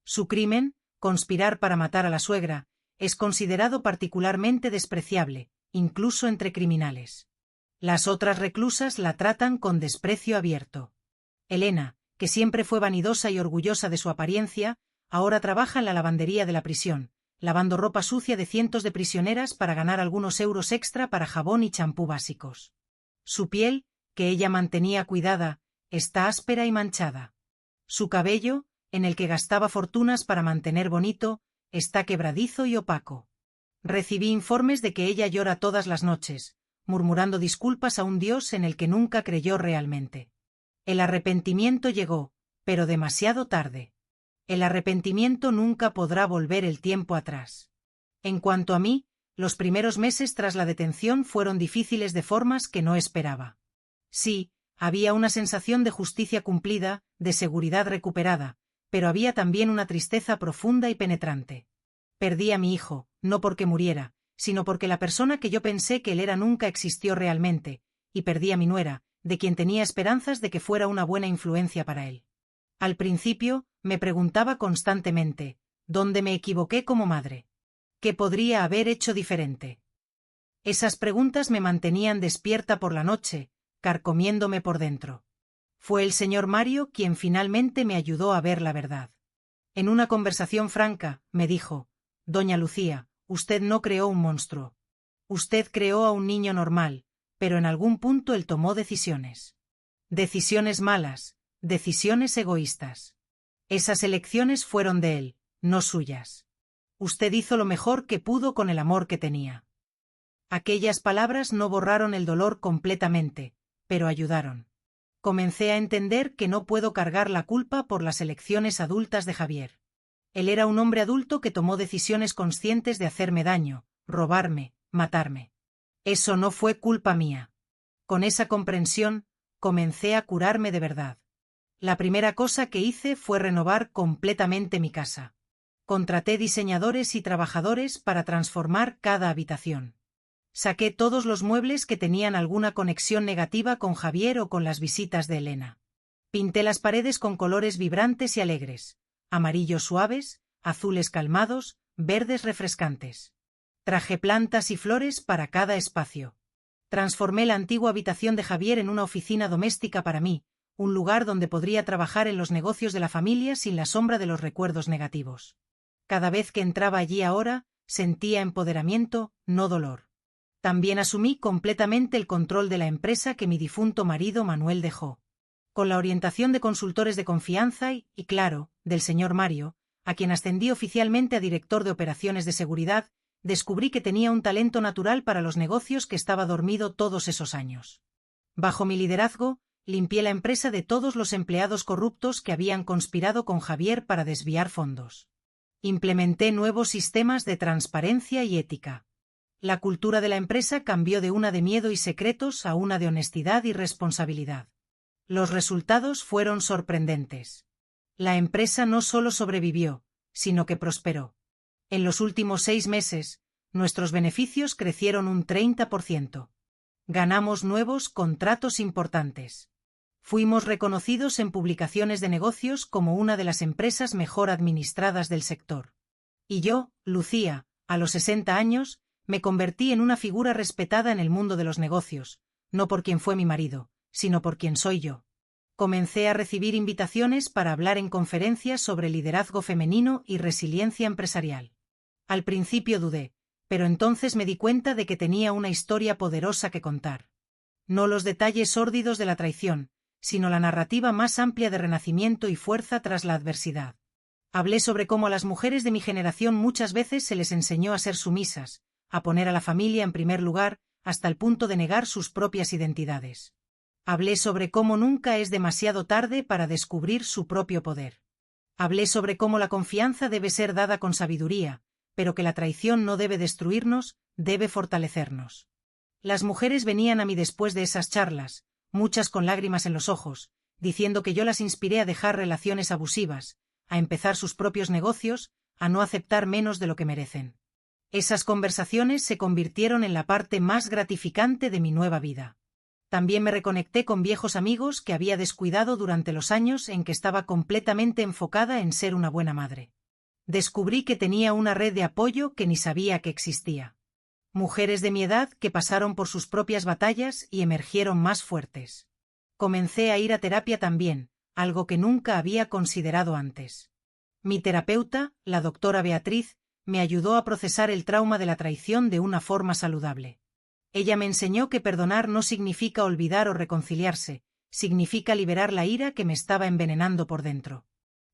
Su crimen, conspirar para matar a la suegra, es considerado particularmente despreciable, incluso entre criminales. Las otras reclusas la tratan con desprecio abierto. Elena, que siempre fue vanidosa y orgullosa de su apariencia, ahora trabaja en la lavandería de la prisión, lavando ropa sucia de cientos de prisioneras para ganar algunos euros extra para jabón y champú básicos. Su piel, que ella mantenía cuidada, está áspera y manchada. Su cabello, en el que gastaba fortunas para mantener bonito, está quebradizo y opaco. Recibí informes de que ella llora todas las noches, murmurando disculpas a un Dios en el que nunca creyó realmente. El arrepentimiento llegó, pero demasiado tarde. El arrepentimiento nunca podrá volver el tiempo atrás. En cuanto a mí, los primeros meses tras la detención fueron difíciles de formas que no esperaba. Sí, había una sensación de justicia cumplida, de seguridad recuperada, pero había también una tristeza profunda y penetrante. Perdí a mi hijo, no porque muriera, sino porque la persona que yo pensé que él era nunca existió realmente, y perdí a mi nuera, de quien tenía esperanzas de que fuera una buena influencia para él. Al principio, me preguntaba constantemente, ¿dónde me equivoqué como madre? ¿Qué podría haber hecho diferente? Esas preguntas me mantenían despierta por la noche, carcomiéndome por dentro. Fue el señor Mario quien finalmente me ayudó a ver la verdad. En una conversación franca, me dijo: «Doña Lucía, usted no creó un monstruo. Usted creó a un niño normal, pero en algún punto él tomó decisiones. Decisiones malas, decisiones egoístas. Esas elecciones fueron de él, no suyas. Usted hizo lo mejor que pudo con el amor que tenía. Aquellas palabras no borraron el dolor completamente, pero ayudaron. Comencé a entender que no puedo cargar la culpa por las elecciones adultas de Javier. Él era un hombre adulto que tomó decisiones conscientes de hacerme daño, robarme, matarme. Eso no fue culpa mía. Con esa comprensión, comencé a curarme de verdad. La primera cosa que hice fue renovar completamente mi casa. Contraté diseñadores y trabajadores para transformar cada habitación. Saqué todos los muebles que tenían alguna conexión negativa con Javier o con las visitas de Elena. Pinté las paredes con colores vibrantes y alegres, amarillos suaves, azules calmados, verdes refrescantes. Traje plantas y flores para cada espacio. Transformé la antigua habitación de Javier en una oficina doméstica para mí, un lugar donde podría trabajar en los negocios de la familia sin la sombra de los recuerdos negativos. Cada vez que entraba allí ahora, sentía empoderamiento, no dolor. También asumí completamente el control de la empresa que mi difunto marido Manuel dejó. Con la orientación de consultores de confianza y, claro, del señor Mario, a quien ascendí oficialmente a director de operaciones de seguridad, descubrí que tenía un talento natural para los negocios que estaba dormido todos esos años. Bajo mi liderazgo, limpié la empresa de todos los empleados corruptos que habían conspirado con Javier para desviar fondos. Implementé nuevos sistemas de transparencia y ética. La cultura de la empresa cambió de una de miedo y secretos a una de honestidad y responsabilidad. Los resultados fueron sorprendentes. La empresa no solo sobrevivió, sino que prosperó. En los últimos 6 meses, nuestros beneficios crecieron un 30%. Ganamos nuevos contratos importantes. Fuimos reconocidos en publicaciones de negocios como una de las empresas mejor administradas del sector. Y yo, Lucía, a los 60 años, me convertí en una figura respetada en el mundo de los negocios, no por quien fue mi marido, sino por quien soy yo. Comencé a recibir invitaciones para hablar en conferencias sobre liderazgo femenino y resiliencia empresarial. Al principio dudé, pero entonces me di cuenta de que tenía una historia poderosa que contar. No los detalles sórdidos de la traición, sino la narrativa más amplia de renacimiento y fuerza tras la adversidad. Hablé sobre cómo a las mujeres de mi generación muchas veces se les enseñó a ser sumisas, a poner a la familia en primer lugar, hasta el punto de negar sus propias identidades. Hablé sobre cómo nunca es demasiado tarde para descubrir su propio poder. Hablé sobre cómo la confianza debe ser dada con sabiduría, pero que la traición no debe destruirnos, debe fortalecernos. Las mujeres venían a mí después de esas charlas, muchas con lágrimas en los ojos, diciendo que yo las inspiré a dejar relaciones abusivas, a empezar sus propios negocios, a no aceptar menos de lo que merecen. Esas conversaciones se convirtieron en la parte más gratificante de mi nueva vida. También me reconecté con viejos amigos que había descuidado durante los años en que estaba completamente enfocada en ser una buena madre. Descubrí que tenía una red de apoyo que ni sabía que existía. Mujeres de mi edad que pasaron por sus propias batallas y emergieron más fuertes. Comencé a ir a terapia también, algo que nunca había considerado antes. Mi terapeuta, la doctora Beatriz, me ayudó a procesar el trauma de la traición de una forma saludable. Ella me enseñó que perdonar no significa olvidar o reconciliarse, significa liberar la ira que me estaba envenenando por dentro.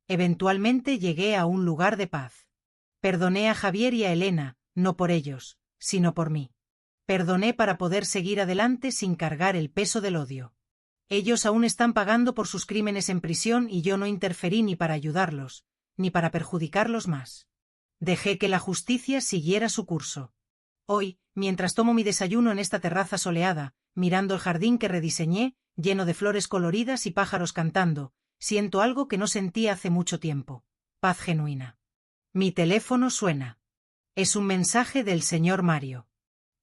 Eventualmente llegué a un lugar de paz. Perdoné a Javier y a Elena, no por ellos, sino por mí. Perdoné para poder seguir adelante sin cargar el peso del odio. Ellos aún están pagando por sus crímenes en prisión y yo no interferí ni para ayudarlos, ni para perjudicarlos más. Dejé que la justicia siguiera su curso. Hoy, mientras tomo mi desayuno en esta terraza soleada, mirando el jardín que rediseñé, lleno de flores coloridas y pájaros cantando, siento algo que no sentí hace mucho tiempo. Paz genuina. Mi teléfono suena. Es un mensaje del señor Mario.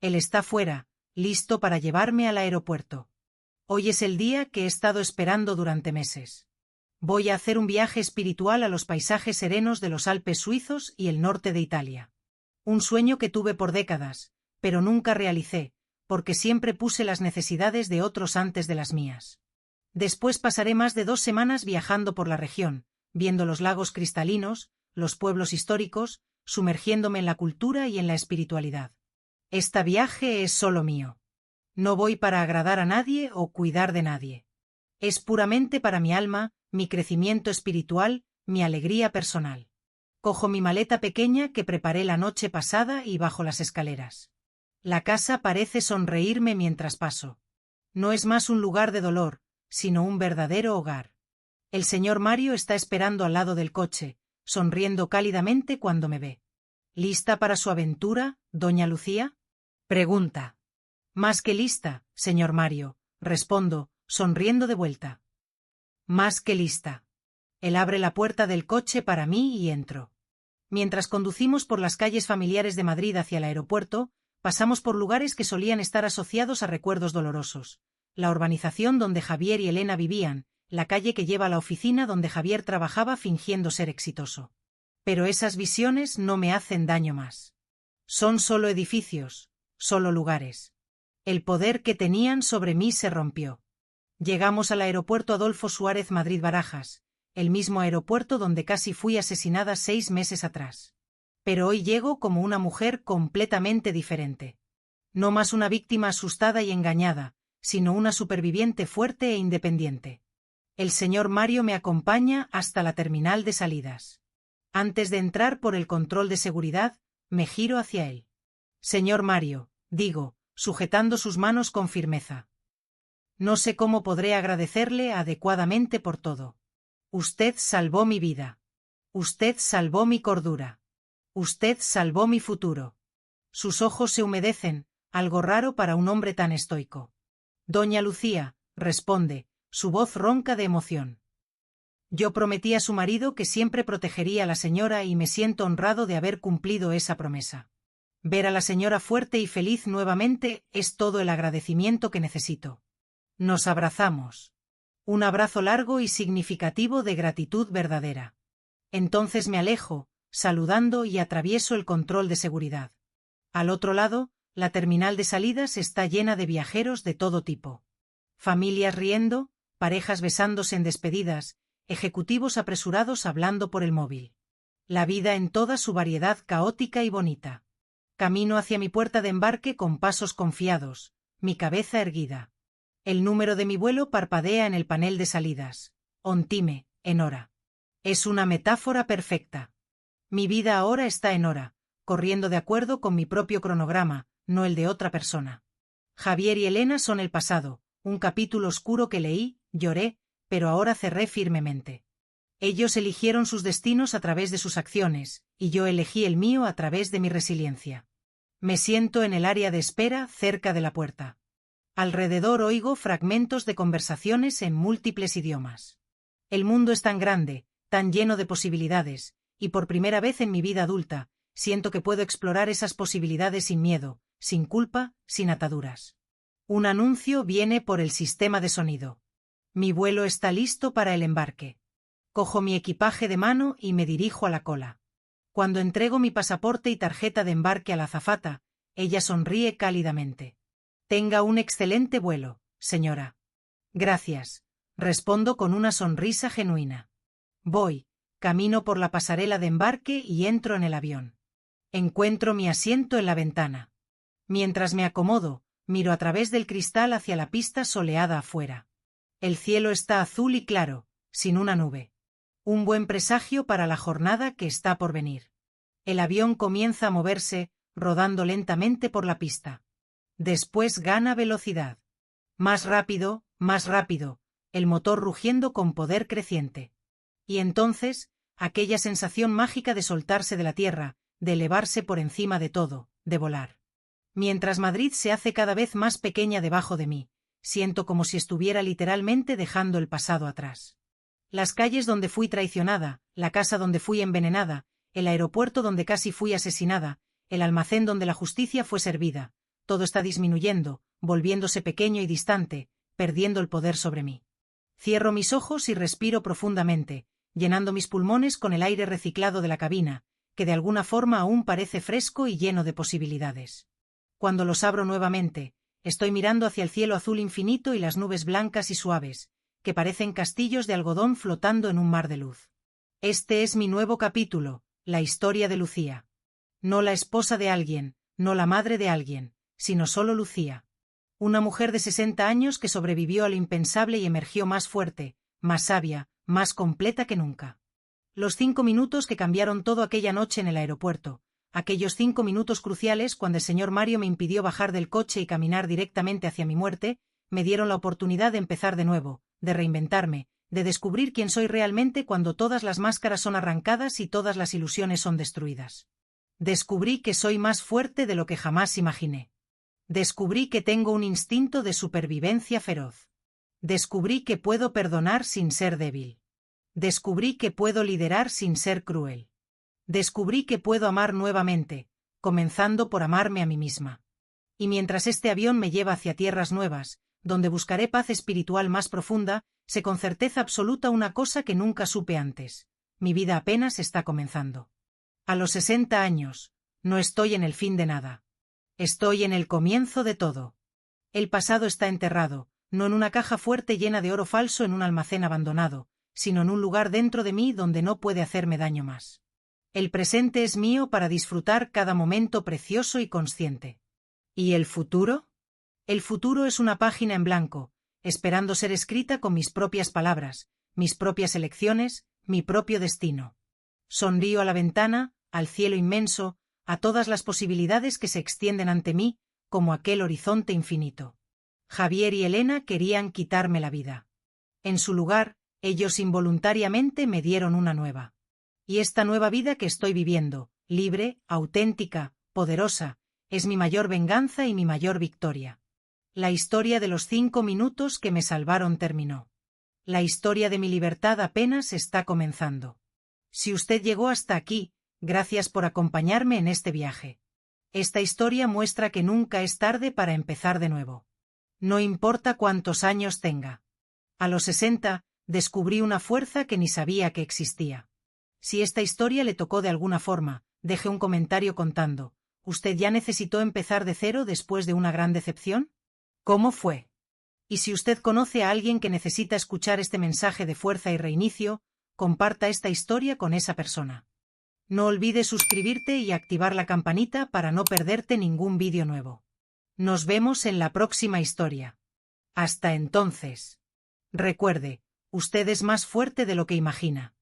Él está fuera, listo para llevarme al aeropuerto. Hoy es el día que he estado esperando durante meses. Voy a hacer un viaje espiritual a los paisajes serenos de los Alpes suizos y el norte de Italia. Un sueño que tuve por décadas, pero nunca realicé, porque siempre puse las necesidades de otros antes de las mías. Después pasaré más de 2 semanas viajando por la región, viendo los lagos cristalinos, los pueblos históricos, sumergiéndome en la cultura y en la espiritualidad. Este viaje es solo mío. No voy para agradar a nadie o cuidar de nadie. Es puramente para mi alma, mi crecimiento espiritual, mi alegría personal. Cojo mi maleta pequeña que preparé la noche pasada y bajo las escaleras. La casa parece sonreírme mientras paso. No es más un lugar de dolor, sino un verdadero hogar. El señor Mario está esperando al lado del coche, sonriendo cálidamente cuando me ve. ¿Lista para su aventura, doña Lucía? Pregunta. Más que lista, señor Mario, respondo, sonriendo de vuelta. Más que lista. Él abre la puerta del coche para mí y entro. Mientras conducimos por las calles familiares de Madrid hacia el aeropuerto, pasamos por lugares que solían estar asociados a recuerdos dolorosos. La urbanización donde Javier y Elena vivían, la calle que lleva a la oficina donde Javier trabajaba fingiendo ser exitoso. Pero esas visiones no me hacen daño más. Son solo edificios, solo lugares. El poder que tenían sobre mí se rompió. Llegamos al aeropuerto Adolfo Suárez Madrid-Barajas, el mismo aeropuerto donde casi fui asesinada 6 meses atrás. Pero hoy llego como una mujer completamente diferente. No más una víctima asustada y engañada, sino una superviviente fuerte e independiente. El señor Mario me acompaña hasta la terminal de salidas. Antes de entrar por el control de seguridad, me giro hacia él. Señor Mario, digo, sujetando sus manos con firmeza. No sé cómo podré agradecerle adecuadamente por todo. Usted salvó mi vida. Usted salvó mi cordura. Usted salvó mi futuro. Sus ojos se humedecen, algo raro para un hombre tan estoico. Doña Lucía, responde, su voz ronca de emoción. Yo prometí a su marido que siempre protegería a la señora y me siento honrado de haber cumplido esa promesa. Ver a la señora fuerte y feliz nuevamente es todo el agradecimiento que necesito. Nos abrazamos. Un abrazo largo y significativo de gratitud verdadera. Entonces me alejo, saludando y atravieso el control de seguridad. Al otro lado, la terminal de salidas está llena de viajeros de todo tipo. Familias riendo, parejas besándose en despedidas, ejecutivos apresurados hablando por el móvil. La vida en toda su variedad caótica y bonita. Camino hacia mi puerta de embarque con pasos confiados, mi cabeza erguida. El número de mi vuelo parpadea en el panel de salidas. On time, en hora. Es una metáfora perfecta. Mi vida ahora está en hora, corriendo de acuerdo con mi propio cronograma, no el de otra persona. Javier y Elena son el pasado, un capítulo oscuro que leí, lloré, pero ahora cerré firmemente. Ellos eligieron sus destinos a través de sus acciones, y yo elegí el mío a través de mi resiliencia. Me siento en el área de espera cerca de la puerta. Alrededor oigo fragmentos de conversaciones en múltiples idiomas. El mundo es tan grande, tan lleno de posibilidades, y por primera vez en mi vida adulta, siento que puedo explorar esas posibilidades sin miedo, sin culpa, sin ataduras. Un anuncio viene por el sistema de sonido. Mi vuelo está listo para el embarque. Cojo mi equipaje de mano y me dirijo a la cola. Cuando entrego mi pasaporte y tarjeta de embarque a la azafata, ella sonríe cálidamente. Tenga un excelente vuelo, señora. Gracias, respondo con una sonrisa genuina. Voy, camino por la pasarela de embarque y entro en el avión. Encuentro mi asiento en la ventana. Mientras me acomodo, miro a través del cristal hacia la pista soleada afuera. El cielo está azul y claro, sin una nube. Un buen presagio para la jornada que está por venir. El avión comienza a moverse, rodando lentamente por la pista. Después gana velocidad. Más rápido, el motor rugiendo con poder creciente. Y entonces, aquella sensación mágica de soltarse de la tierra, de elevarse por encima de todo, de volar. Mientras Madrid se hace cada vez más pequeña debajo de mí, siento como si estuviera literalmente dejando el pasado atrás. Las calles donde fui traicionada, la casa donde fui envenenada, el aeropuerto donde casi fui asesinada, el almacén donde la justicia fue servida, todo está disminuyendo, volviéndose pequeño y distante, perdiendo el poder sobre mí. Cierro mis ojos y respiro profundamente, llenando mis pulmones con el aire reciclado de la cabina, que de alguna forma aún parece fresco y lleno de posibilidades. Cuando los abro nuevamente, estoy mirando hacia el cielo azul infinito y las nubes blancas y suaves, que parecen castillos de algodón flotando en un mar de luz. Este es mi nuevo capítulo, la historia de Lucía. No la esposa de alguien, no la madre de alguien, sino solo Lucía. Una mujer de 60 años que sobrevivió al impensable y emergió más fuerte, más sabia, más completa que nunca. Los 5 minutos que cambiaron todo aquella noche en el aeropuerto, aquellos 5 minutos cruciales cuando el señor Mario me impidió bajar del coche y caminar directamente hacia mi muerte, me dieron la oportunidad de empezar de nuevo, de reinventarme, de descubrir quién soy realmente cuando todas las máscaras son arrancadas y todas las ilusiones son destruidas. Descubrí que soy más fuerte de lo que jamás imaginé. Descubrí que tengo un instinto de supervivencia feroz. Descubrí que puedo perdonar sin ser débil. Descubrí que puedo liderar sin ser cruel. Descubrí que puedo amar nuevamente, comenzando por amarme a mí misma. Y mientras este avión me lleva hacia tierras nuevas, donde buscaré paz espiritual más profunda, sé con certeza absoluta una cosa que nunca supe antes: mi vida apenas está comenzando. A los 60 años, no estoy en el fin de nada. Estoy en el comienzo de todo. El pasado está enterrado, no en una caja fuerte llena de oro falso en un almacén abandonado, sino en un lugar dentro de mí donde no puede hacerme daño más. El presente es mío para disfrutar cada momento precioso y consciente. ¿Y el futuro? El futuro es una página en blanco, esperando ser escrita con mis propias palabras, mis propias elecciones, mi propio destino. Sonrío a la ventana, al cielo inmenso, a todas las posibilidades que se extienden ante mí, como aquel horizonte infinito. Javier y Elena querían quitarme la vida. En su lugar, ellos involuntariamente me dieron una nueva. Y esta nueva vida que estoy viviendo, libre, auténtica, poderosa, es mi mayor venganza y mi mayor victoria. La historia de los 5 minutos que me salvaron terminó. La historia de mi libertad apenas está comenzando. Si usted llegó hasta aquí, gracias por acompañarme en este viaje. Esta historia muestra que nunca es tarde para empezar de nuevo. No importa cuántos años tenga. A los 60, descubrí una fuerza que ni sabía que existía. Si esta historia le tocó de alguna forma, deje un comentario contando: ¿usted ya necesitó empezar de cero después de una gran decepción? ¿Cómo fue? Y si usted conoce a alguien que necesita escuchar este mensaje de fuerza y reinicio, comparta esta historia con esa persona. No olvides suscribirte y activar la campanita para no perderte ningún vídeo nuevo. Nos vemos en la próxima historia. Hasta entonces. Recuerde, usted es más fuerte de lo que imagina.